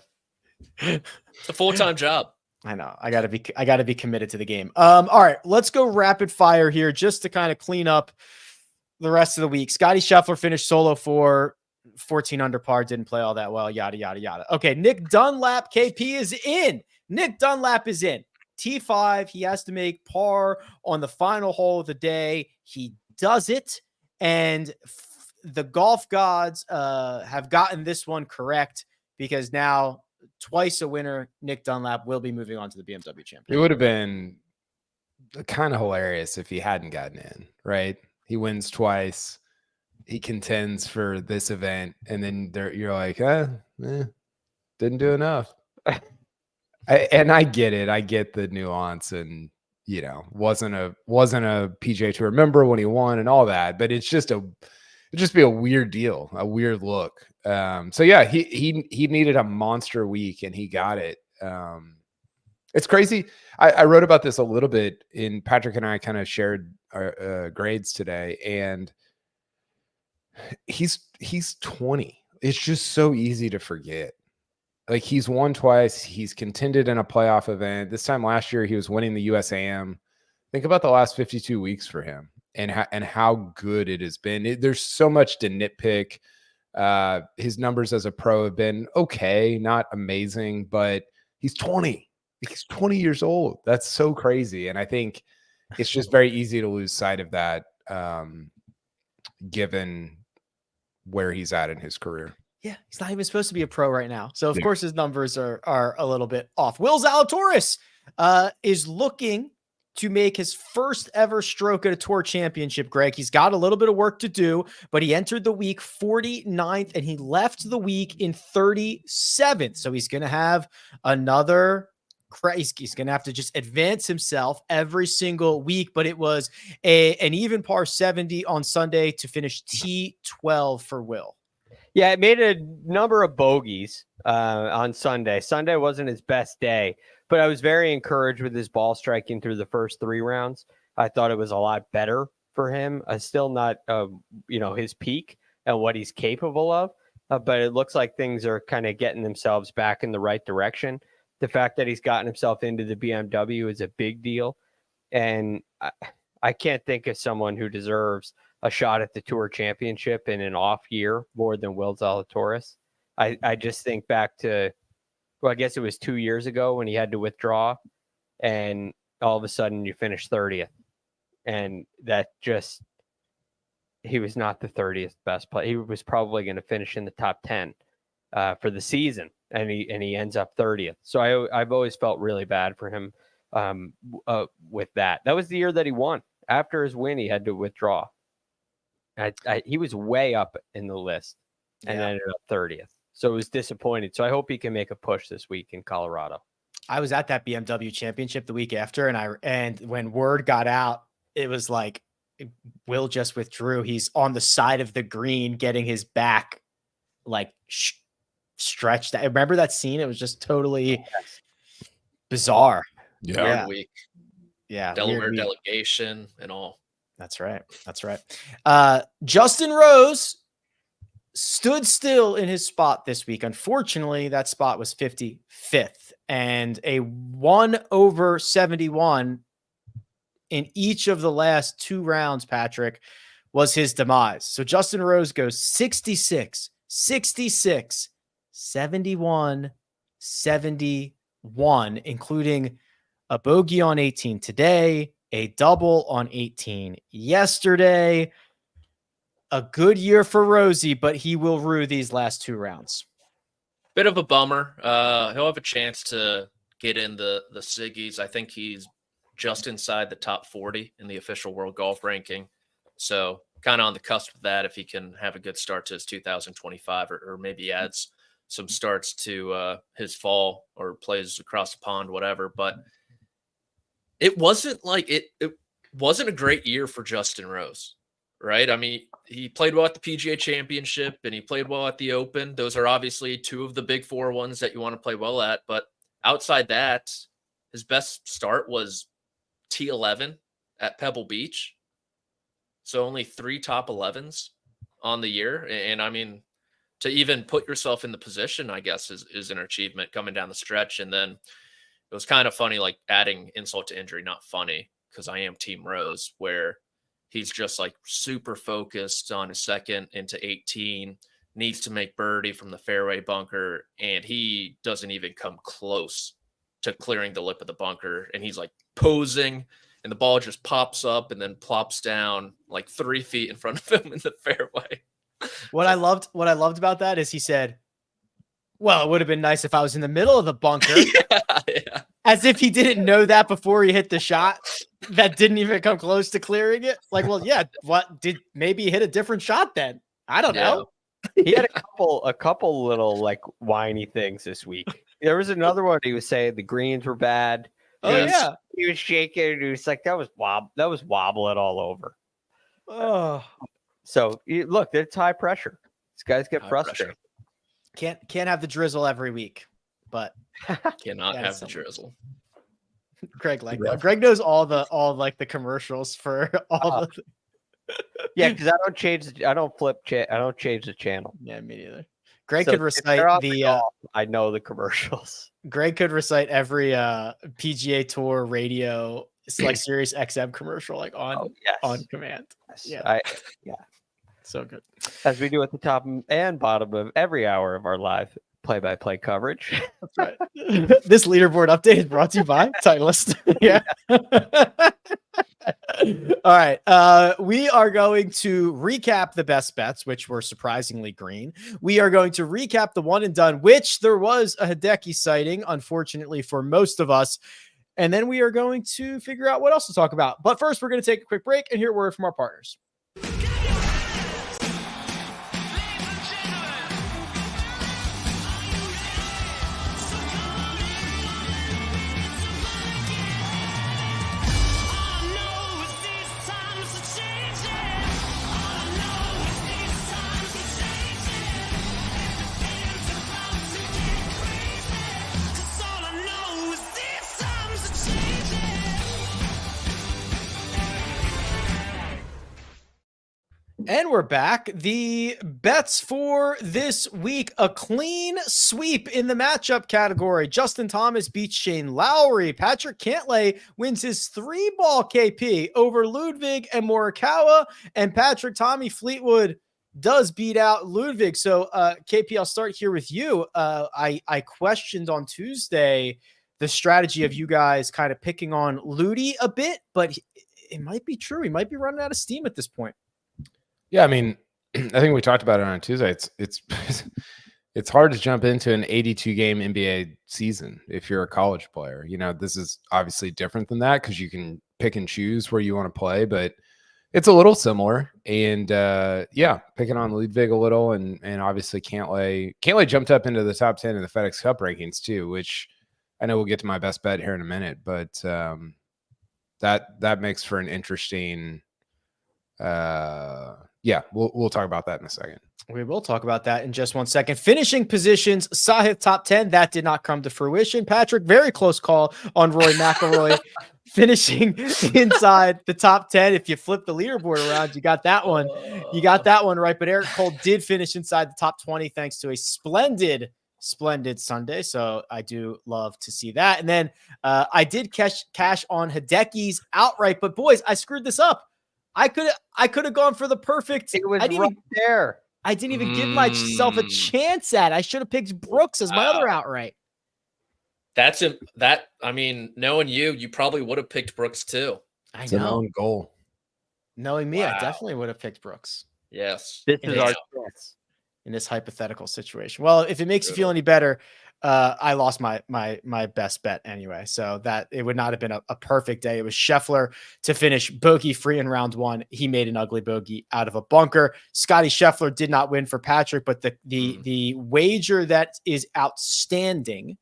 It's a full-time job. I know. I gotta be committed to the game. All right, let's go rapid fire here just to kind of clean up the rest of the week. Scotty Scheffler finished solo for 14 under par, didn't play all that well, yada, yada, yada. Okay, Nick Dunlap, KP is in. Nick Dunlap is in. T5, he has to make par on the final hole of the day. He does it, and the golf gods have gotten this one correct because now twice a winner, Nick Dunlap will be moving on to the BMW Championship. It would have been kind of hilarious if he hadn't gotten in, right? He wins twice. He contends for this event, and then you're like, didn't do enough. And I get it. I get the nuance, and wasn't a PGA Tour member when he won and all that. But it'd just be a weird deal, a weird look. So yeah, he needed a monster week, and he got it. It's crazy. I wrote about this a little bit in Patrick and I kind of shared our grades today, and he's 20. It's just so easy to forget. Like, he's won twice. He's contended in a playoff event. This time last year, he was winning the USAM. Think about the last 52 weeks for him and how good it has been. There's so much to nitpick. His numbers as a pro have been okay, not amazing, but he's 20. He's 20 years old. That's so crazy. And I think it's just very easy to lose sight of that, given where he's at in his career. Yeah, he's not even supposed to be a pro right now. So, of course, his numbers are a little bit off. Will Zalatoris is looking to make his first ever stroke at a tour championship, Greg. He's got a little bit of work to do, but he entered the week 49th, and he left the week in 37th. So he's going to have another he's going to have to just advance himself every single week, but it was an even par 70 on Sunday to finish T12 for Will. Yeah, it made a number of bogeys on Sunday. Sunday wasn't his best day, but I was very encouraged with his ball striking through the first 3 rounds. I thought it was a lot better for him. Still not, his peak and what he's capable of, but it looks like things are kind of getting themselves back in the right direction. The fact that he's gotten himself into the BMW is a big deal, and I can't think of someone who deserves a shot at the Tour Championship in an off year more than Will Zalatoris. I just think back to, I guess it was 2 years ago when he had to withdraw, and all of a sudden you finish 30th. And that just, he was not the 30th best player. He was probably going to finish in the top 10 for the season, and he ends up 30th. So I've always felt really bad for him with that. That was the year that he won. After his win, he had to withdraw. He was way up in the list and ended up 30th. So it was disappointing. So I hope he can make a push this week in Colorado. I was at that BMW Championship the week after, and when word got out, it was like Will just withdrew. He's on the side of the green getting his back like stretched. I remember that scene. It was just totally bizarre. Yeah. Week. Yeah. Delaware delegation and all. That's right. Justin Rose stood still in his spot this week. Unfortunately, that spot was 55th, and a 1/71 in each of the last 2 rounds, Patrick, was his demise. So Justin Rose goes 66, 66, 71, 71, including a bogey on 18 today, a double on 18 yesterday. A good year for Rosie, but he will rue these last 2 rounds. Bit of a bummer. He'll have a chance to get in the Siggies. I think he's just inside the top 40 in the official world golf ranking. So kind of on the cusp of that if he can have a good start to his 2025 or maybe adds some starts to his fall or plays across the pond, whatever. But it wasn't like it wasn't a great year for Justin Rose, right? I mean, he played well at the PGA Championship and he played well at the Open. Those are obviously 2 of the big 4 ones that you want to play well at. But outside that, his best start was T11 at Pebble Beach. So only 3 top 11s. on the year. And I mean, to even put yourself in the position, I guess, is an achievement coming down the stretch. And then it was kind of funny, like adding insult to injury, not funny, because I am Team Rose, where he's just like super focused on his second into 18, needs to make birdie from the fairway bunker, and he doesn't even come close to clearing the lip of the bunker. And he's like posing, and the ball just pops up and then plops down like 3 feet in front of him in the fairway. What I loved about that is he said, well, it would have been nice if I was in the middle of the bunker. Yeah. As if he didn't know that before he hit the shot that didn't even come close to clearing it. Like, well, yeah, maybe he hit a different shot then? I don't know. He had a couple little like whiny things this week. There was another one he was saying the greens were bad. Yeah. He was shaking. He was like, that was wobbling all over. Oh, so look, it's high pressure. These guys get frustrated. Can't have the drizzle every week, but cannot have the drizzle. Greg Greg knows all the commercials for all the. Yeah, because I don't change the channel. Yeah, me neither. Greg So could if recite they're off the. golf, I know the commercials. Greg could recite every PGA Tour radio, like Sirius XM commercial, like on command. Yes. Yeah, so good. As we do at the top and bottom of every hour of our live play-by-play coverage. That's right. This leaderboard update is brought to you by Titleist. Yeah. All right. We are going to recap the best bets, which were surprisingly green. We are going to recap the one and done, which there was a Hideki sighting, unfortunately for most of us. And then we are going to figure out what else to talk about. But first, we're going to take a quick break and hear a word from our partners. And we're back. The bets for this week, a clean sweep in the matchup category. Justin Thomas beats Shane Lowry. Patrick Cantlay wins his 3-ball KP over Ludwig and Morikawa. And Patrick Tommy Fleetwood does beat out Ludwig. So, KP, I'll start here with you. I questioned on Tuesday the strategy of you guys kind of picking on Ludi a bit, but it might be true. He might be running out of steam at this point. Yeah, I mean, I think we talked about it on Tuesday. It's hard to jump into an 82 game NBA season if you're a college player. You know, this is obviously different than that because you can pick and choose where you want to play, but it's a little similar. And picking on Ludwig a little, and obviously Cantlay jumped up into the top 10 in the FedEx Cup rankings too, which I know we'll get to my best bet here in a minute, but that makes for an interesting. We'll talk about that in a second. We will talk about that in just 1 second. Finishing positions, Sahith top 10. That did not come to fruition. Patrick, very close call on Rory McIlroy finishing inside the top 10. If you flip the leaderboard around, you got that one. You got that one right. But Eric Cole did finish inside the top 20 thanks to a splendid Sunday. So I do love to see that. And then I did cash on Hideki's outright. But boys, I screwed this up. I could have gone for the perfect. It was right there. I didn't even give myself a chance at. I should have picked Brooks as my other outright. I mean, knowing you probably would have picked Brooks too. It's an own goal. Knowing me, I definitely would have picked Brooks. Yes. This is our chance in this hypothetical situation. Well, if it makes you feel any better, I lost my best bet anyway. So that it would not have been a perfect day. It was Scheffler to finish bogey free in round 1. He made an ugly bogey out of a bunker. Scotty Scheffler did not win for Patrick, but the wager that is outstanding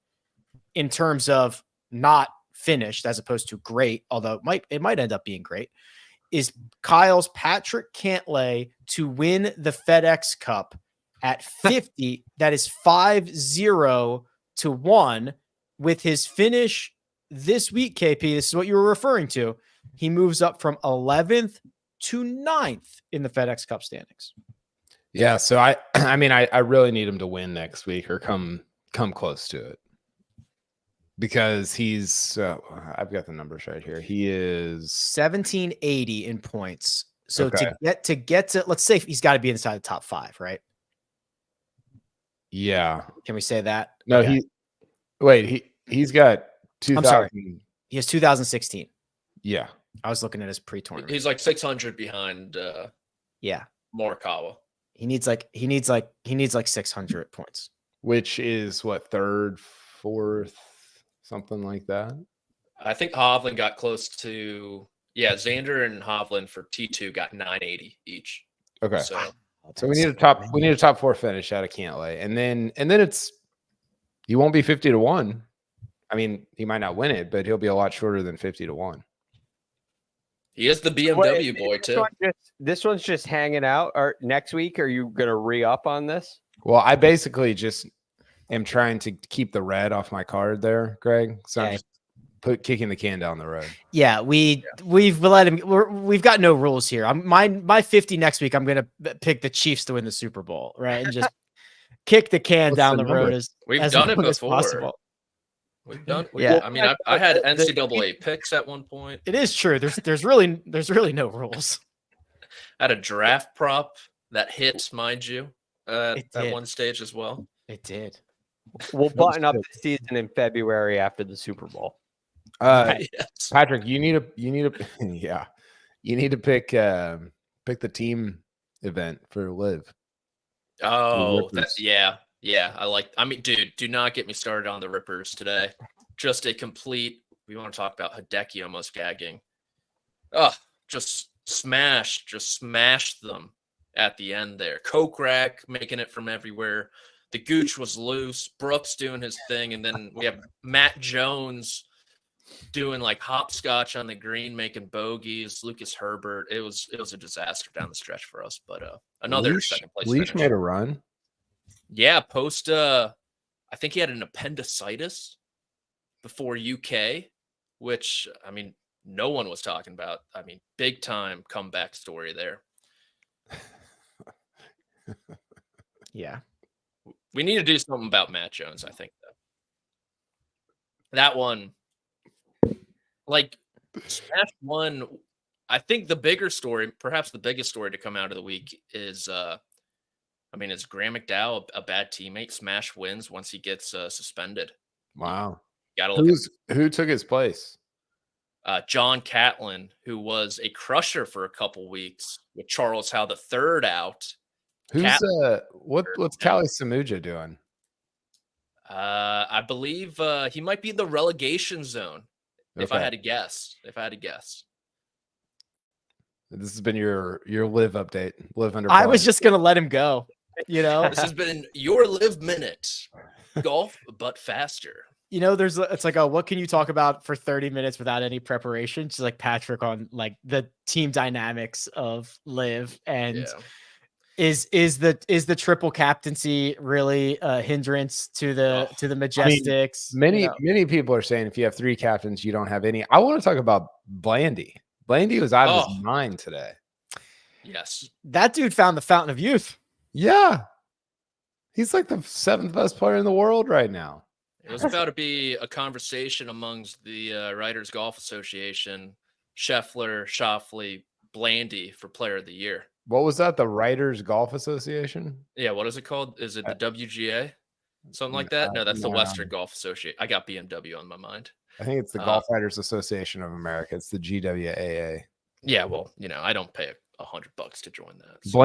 in terms of not finished as opposed to great, although it might end up being great, is Kyle's Patrick Cantlay to win the FedEx Cup at 50. That is 5-0 to 1 with his finish this week. KP, this is what you were referring to. He moves up from 11th to 9th in the FedEx Cup standings. Yeah, so I mean, I really need him to win next week or come close to it, because he's I've got the numbers right here. He is 1780 in points. So Okay. to get to, let's say he's got to be inside the top 5, right? Yeah. Can we say that? No, Okay. he's got 2000. I'm sorry. He has 2016. Yeah. I was looking at his pre-tournament. He's like 600 behind Yeah. Morikawa. He needs like 600 points. Which is what, third, fourth, something like that. I think Hovland got close to Xander and Hovland for T2 got 980 each. Okay. So we need a top 4 finish out of Cantlay. And then it's, he won't be 50-1. I mean, he might not win it, but he'll be a lot shorter than 50-1. he is the BMW boy too. This one's just hanging out. Or next week, are you going to re-up on this? Well, I basically just am trying to keep the red off my card there, Greg. So I'm just kicking the can down the road. Yeah, we've let him. We've got no rules here. My 50 next week. I'm gonna pick the Chiefs to win the Super Bowl, right? And just kick the can down the road as We've done it long as before. possible. We've done. Yeah. I mean, I had NCAA picks at one point. It is true. There's really no rules. I had a draft prop that hit, mind you, at one stage as well. It did. We'll button up the season in February after the Super Bowl. Yes. Patrick, you need to pick the team event for Live. Oh, I mean, dude, do not get me started on the Rippers today. Just a complete. We want to talk about Hideki almost gagging. Oh, just smash them at the end there. Coke rack making it from everywhere. The gooch was loose. Brooks doing his thing, and then we have Matt Jones doing like hopscotch on the green, making bogeys. Lucas Herbert. It was a disaster down the stretch for us. But another second place. Leash made a run. Yeah, I think he had an appendicitis before UK, which I mean, no one was talking about. I mean, big time comeback story there. Yeah. We need to do something about Matt Jones, I think. That one, like Smash one, I think the bigger story, perhaps the biggest story to come out of the week is, is Graham McDowell a bad teammate? Smash wins once he gets suspended. Wow. Gotta look who took his place? John Catlin, who was a crusher for a couple weeks with Charles Howe III out. What's Callie Samuja doing? I believe he might be in the relegation zone. If I had to guess. This has been your Live update. Live under. I was just gonna let him go. You know, this has been your Live Minute. Golf, but faster. You know, it's like, what can you talk about for 30 minutes without any preparation? Just like Patrick on like the team dynamics of Live and. Yeah. Is the triple captaincy really a hindrance to the Majestics? I mean, many people are saying if you have 3 captains, you don't have any. I want to talk about Blandy. Blandy was out of his mind today. Yes, that dude found the fountain of youth. Yeah, he's like the 7th best player in the world right now. It was about to be a conversation amongst the Writers Golf Association. Scheffler, Schauffele, Blandy for Player of the Year. What was that? The Writers Golf Association? Yeah, what is it called? Is it the WGA? Something like that? No, that's the Western Golf Association. I got BMW on my mind. I think it's the Golf Writers Association of America. It's the GWAA. Yeah, well, I don't pay $100 to join that. So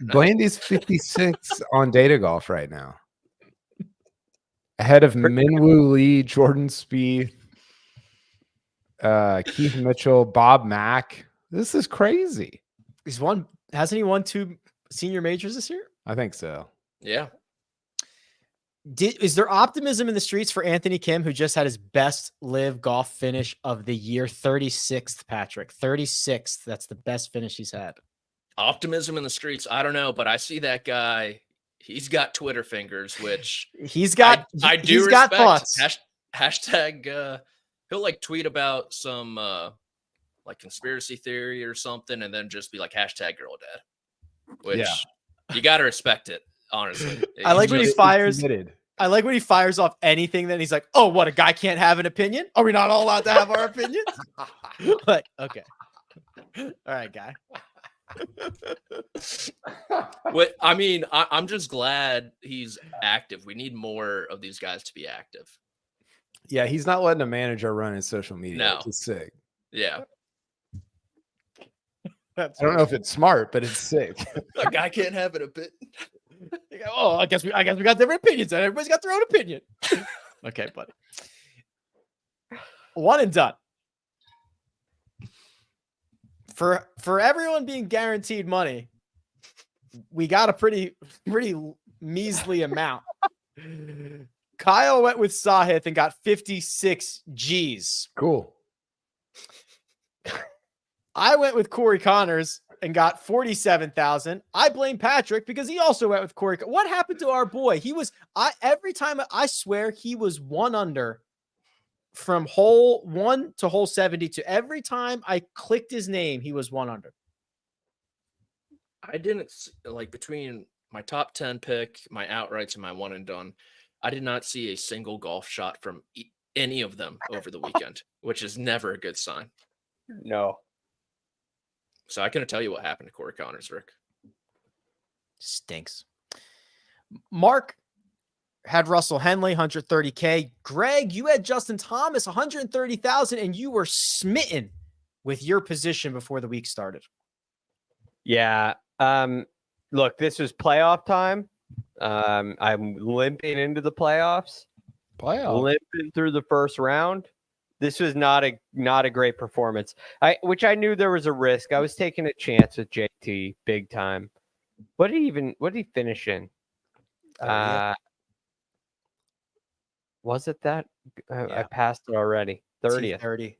Blandy's 56 on Data Golf right now. Ahead of Minwoo Lee, Jordan Spieth, Keith Mitchell, Bob Mack. This is crazy. Hasn't he won 2 senior majors this year? I think so. Yeah. Is there optimism in the streets for Anthony Kim, who just had his best Live Golf finish of the year? 36th, Patrick. 36th. That's the best finish he's had. Optimism in the streets. I don't know, but I see that guy. He's got Twitter fingers, which he's got. I do he's respect. Got thoughts. Hashtag. He'll like tweet about some like conspiracy theory or something, and then just be like hashtag girl dad, which You got to respect it, honestly. I like when he Just- fires. Committed. I like when he fires off anything. Then he's like, "Oh, what? A guy can't have an opinion? Are we not all allowed to have our opinions?" Like, okay, all right, guy. I mean, I'm just glad he's active. We need more of these guys to be active. Yeah, he's not letting a manager run his social media. No. It's sick. Yeah. I don't know if it's smart, but it's sick. A guy can't have it a bit. Oh, I guess we got different opinions, and everybody's got their own opinion. Okay, buddy. One and done. For everyone being guaranteed money, we got a pretty measly amount. Kyle went with Sahith and got 56 G's. Cool. I went with Corey Connors and got 47,000. I blame Patrick because he also went with Corey. What happened to our boy? Every time I swear he was 1 under from hole 1 to hole 72. Every time I clicked his name, he was 1 under. I didn't between my top 10 pick, my outrights, and my one and done. I did not see a single golf shot from any of them over the weekend, which is never a good sign. No. So I couldn't tell you what happened to Corey Connors, Rick. Stinks. Mark had Russell Henley, 130K. Greg, you had Justin Thomas, 130,000, and you were smitten with your position before the week started. Yeah. Look, this was playoff time. I'm limping into the playoffs. Limping through the first round. This was not a great performance. Which I knew there was a risk. I was taking a chance with JT big time. What did he finish in? Was it that? I passed it already. 30th.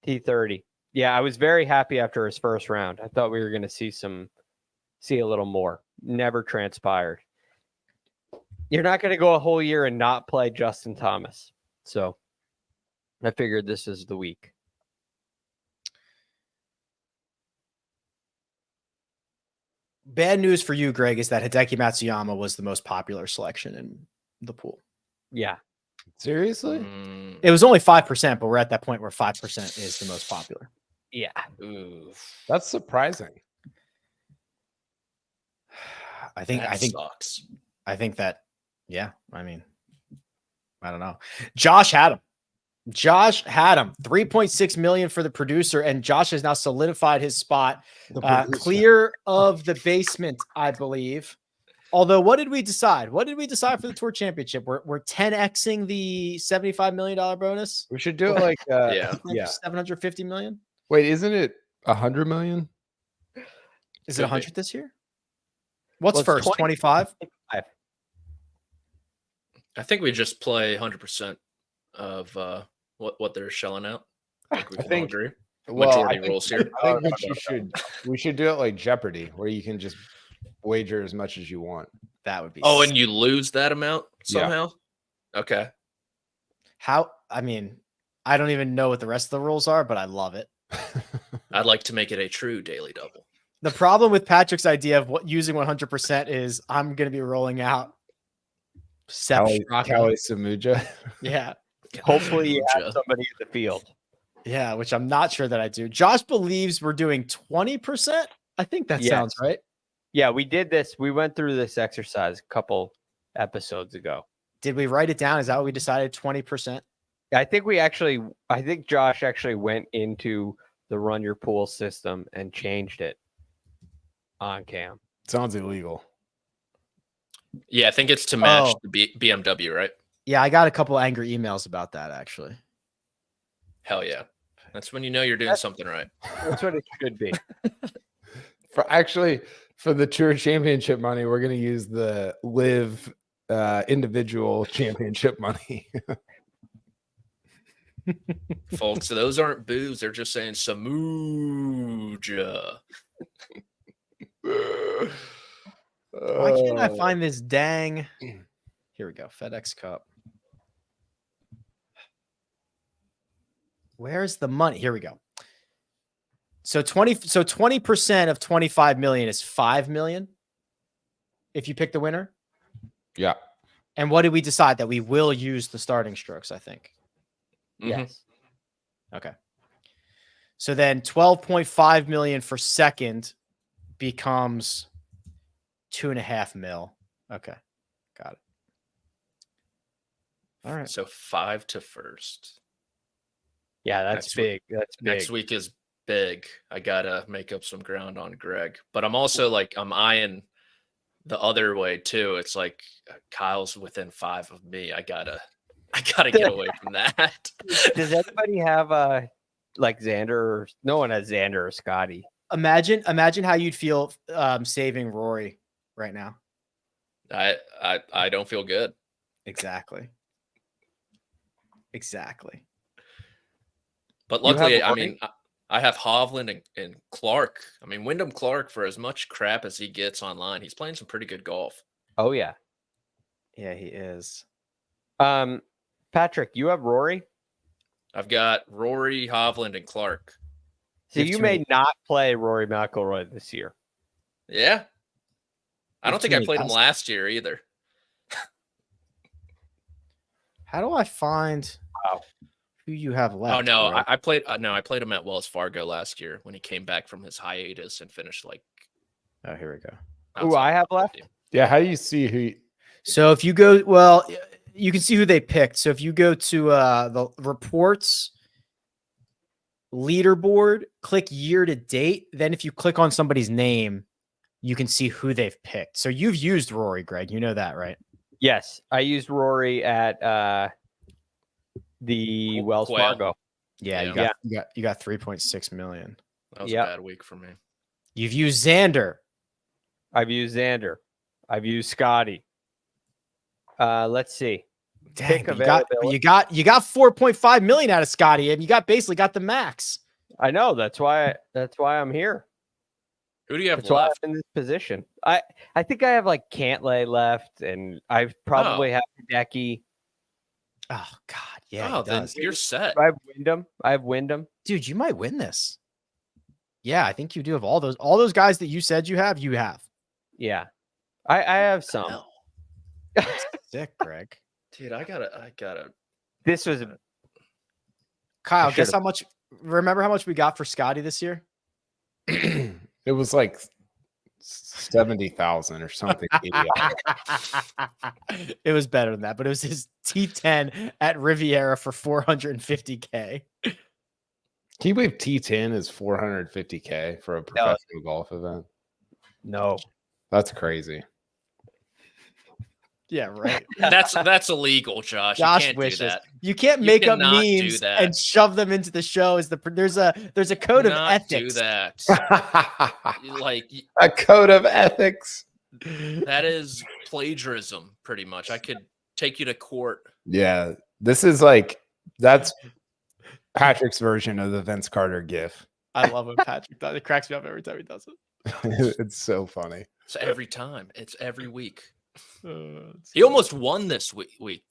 T30. Yeah, I was very happy after his first round. I thought we were going to see a little more. Never transpired. You're not going to go a whole year and not play Justin Thomas. So I figured this is the week. Bad news for you, Greg, is that Hideki Matsuyama was the most popular selection in the pool. Yeah. Seriously? It was only 5%, but we're at that point where 5% is the most popular. Yeah. Ooh, That's surprising. I think sucks. I think that, yeah, I mean, I don't know. Josh had him. 3.6 million for the producer, and Josh has now solidified his spot clear of the basement, I believe. Although, what did we decide? For the Tour Championship? We're 10xing the $75 million bonus. We should do it like Yeah. 750 million. Wait, isn't it 100 million? Is it 100 this year? What's first? 25? I think we just play 100% of what they're shelling out. I think we can all agree. Majority rules here. I think we should do it like Jeopardy, where you can just wager as much as you want. That would be. Oh, and you lose that amount somehow? Yeah. Okay. I mean, I don't even know what the rest of the rules are, but I love it. I'd like to make it a true daily double. The problem with Patrick's idea of using 100% is I'm going to be rolling out Kelly Samuja. Yeah. Hopefully you have somebody in the field. Yeah, which I'm not sure that I do. Josh believes we're doing 20%. I think that sounds right. Yeah, we did this. We went through this exercise a couple episodes ago. Did we write it down? Is that what we decided? 20%? I think Josh actually went into the Run Your Pool system and changed it on cam. Sounds illegal. Yeah, I think it's to match the BMW, right? Yeah, I got a couple angry emails about that, actually. Hell yeah. That's when you know you're doing something right. That's what it should be. For the Tour Championship money, we're going to use the Live individual championship money. Folks, those aren't boos. They're just saying Samuja. Why can't I find this dang? Here we go. FedEx Cup. Where's the money? Here we go. So 20% of 25 million is 5 million. if you pick the winner? Yeah. And what did we decide? That we will use the starting strokes, I think. Yes. Okay. So then 12.5 million for second becomes 2.5 mil. Okay. Got it. All right. So 5 to first. Yeah, that's big. That's big. Next week is big. I gotta make up some ground on Greg, but I'm also like I'm eyeing the other way too. It's like Kyle's within 5 of me. I gotta get away from that. Does anybody have like Xander? Or, no one has Xander or Scotty. Imagine how you'd feel saving Rory right now. I don't feel good. Exactly. But luckily, I mean, I have Hovland and Clark. I mean, Wyndham Clark, for as much crap as he gets online, he's playing some pretty good golf. Oh yeah. Yeah, he is. Patrick, you have Rory. I've got Rory, Hovland, and Clark. So you may not play Rory McIlroy this year. Yeah. I don't think I played him last year either. How do I find who you have left? Oh no, bro? I played him at Wells Fargo last year when he came back from his hiatus and finished like. Oh, here we go. Who I have left? Yeah. How do you see who? So if you go, well, you can see who they picked. So if you go to the reports leaderboard, click year to date. Then if you click on somebody's name, you can see who they've picked. So you've used Rory, Greg. You know that, right? Yes, I used Rory at the Wells Fargo. Yeah, you got 3.6 million. That was a bad week for me. You've used Xander. I've used Xander. I've used Scotty. Let's see. Dang, you got 4.5 million out of Scotty, and you basically got the max. I know. That's why I'm here. Who do you have That's why left? I'm in this position. I think I have like Cantlay left, and I probably have Hideki. Oh God, yeah. Then you're set. I have Wyndham. Dude, you might win this. Yeah, I think you do have all those guys that you said you have. You have. Yeah, I have some. Sick, Greg. Dude, I gotta. This was Kyle. Guess how much? Remember how much we got for Scotty this year? It was like 70,000 or something. It was better than that, but it was his T10 at Riviera for 450K. Can you believe T10 is 450K for a professional golf event? No, that's crazy. Yeah, right. That's illegal, Josh. Josh you can't wishes. Do that. You can't make up memes and shove them into the show. There's a code of ethics. Do that. Like a code of ethics. That is plagiarism, pretty much. I could take you to court. Yeah, that's Patrick's version of the Vince Carter gif. I love it, Patrick. It cracks me up every time he does it. It's so funny. It's every time. It's every week. He almost won this week.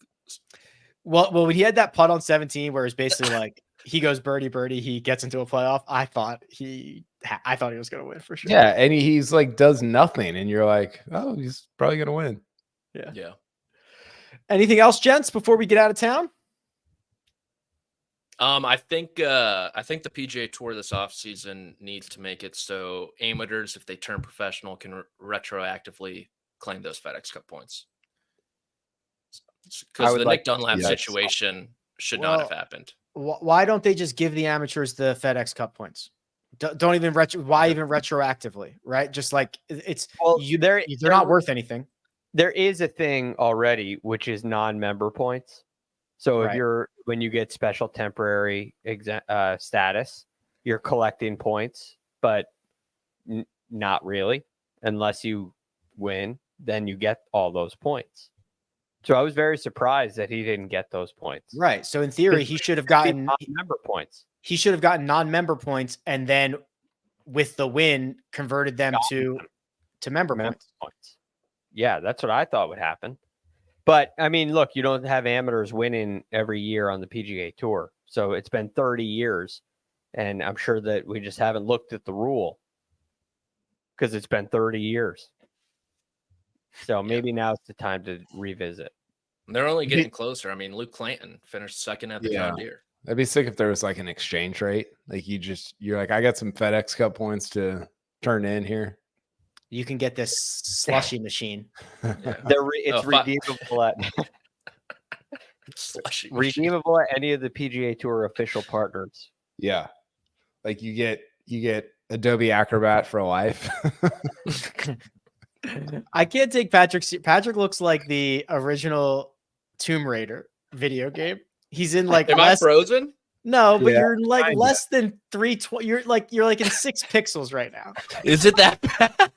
Well, when he had that putt on 17, where it's basically like he goes birdie, he gets into a playoff. I thought he was going to win for sure. Yeah, and he's like does nothing, and you're like, oh, he's probably going to win. Yeah. Anything else, gents, before we get out of town? I think the PGA Tour this offseason needs to make it so amateurs, if they turn professional, can retroactively claim those FedEx Cup points. Because the Nick Dunlap situation should not have happened. Why don't they just give the amateurs the FedEx Cup points? Don't even why even retroactively, right? Just like they're not worth anything. There is a thing already, which is non-member points. So when you get special temporary status, you're collecting points, but not really, unless you win, then you get all those points. So I was very surprised that he didn't get those points. Right. So in theory, he should have gotten non-member points. He should have gotten non-member points, and then with the win, converted them to member points. Yeah, that's what I thought would happen. But I mean, look, you don't have amateurs winning every year on the PGA Tour. So it's been 30 years, and I'm sure that we just haven't looked at the rule because it's been 30 years. So maybe now's the time to revisit. They're only getting closer. I mean, Luke Clanton finished second at the John Deere. I'd be sick if there was like an exchange rate. Like you're like, I got some FedEx Cup points to turn in here. You can get this slushy machine. Yeah. It's redeemable at redeemable at any of the PGA Tour official partners. Yeah. Like you get Adobe Acrobat for life. I can't take Patrick. Patrick looks like the original Tomb Raider video game. He's in like Am I frozen? No, but Yeah, you're like kinda. less than 320. You're like in 6 pixels right now. Is it that bad?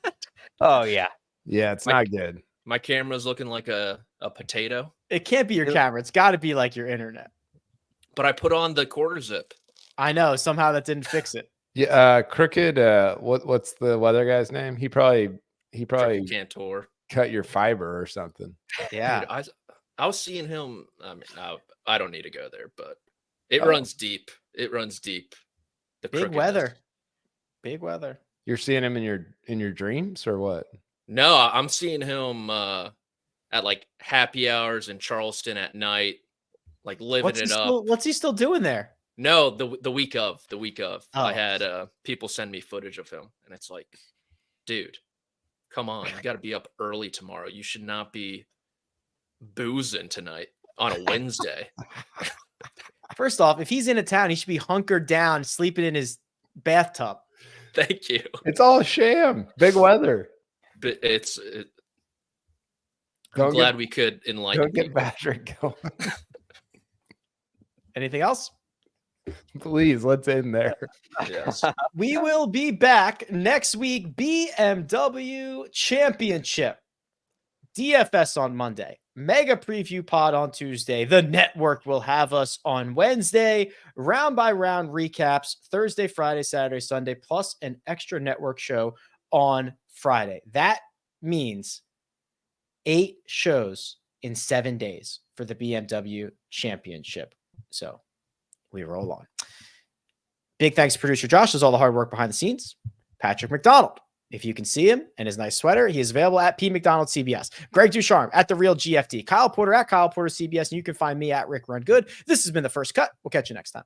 Oh yeah. Yeah, it's not good. My camera's looking like a potato. It can't be your camera. It's got to be like your internet. But I put on the quarter zip. I know somehow that didn't fix it. Yeah, Crooked. What's the weather guy's name? He probably Cantor. cut your fiber or something. Yeah. Dude, I was seeing him. I mean, I don't need to go there, but it runs deep. It runs deep. The Big crookedness. weather. Big weather. You're seeing him in your dreams or what? No, I'm seeing him at like happy hours in Charleston at night, like living it up. What's he still doing there? No, the week of. I Oh. had people send me footage of him, and it's like, dude, come on, you got to be up early tomorrow. You should not be boozing tonight on a Wednesday. First off, if he's in a town, he should be hunkered down, sleeping in his bathtub. Thank you. It's all a sham. Big weather. But I'm glad we could enlighten Don't get people. Patrick going. Anything else? Please, let's end there. Yes. We will be back next week. BMW Championship. DFS on Monday. Mega preview pod on Tuesday. The network will have us on Wednesday. Round by round recaps Thursday, Friday, Saturday, Sunday, plus an extra network show on Friday. That means 8 shows in 7 days for the BMW Championship. So we roll on. Big thanks to producer Josh. Does all the hard work behind the scenes. Patrick McDonald. If you can see him and his nice sweater, he is available at P McDonald CBS. Greg DuCharme at The Real GFD. Kyle Porter at Kyle Porter CBS. And you can find me at Rick Run Good. This has been The First Cut. We'll catch you next time.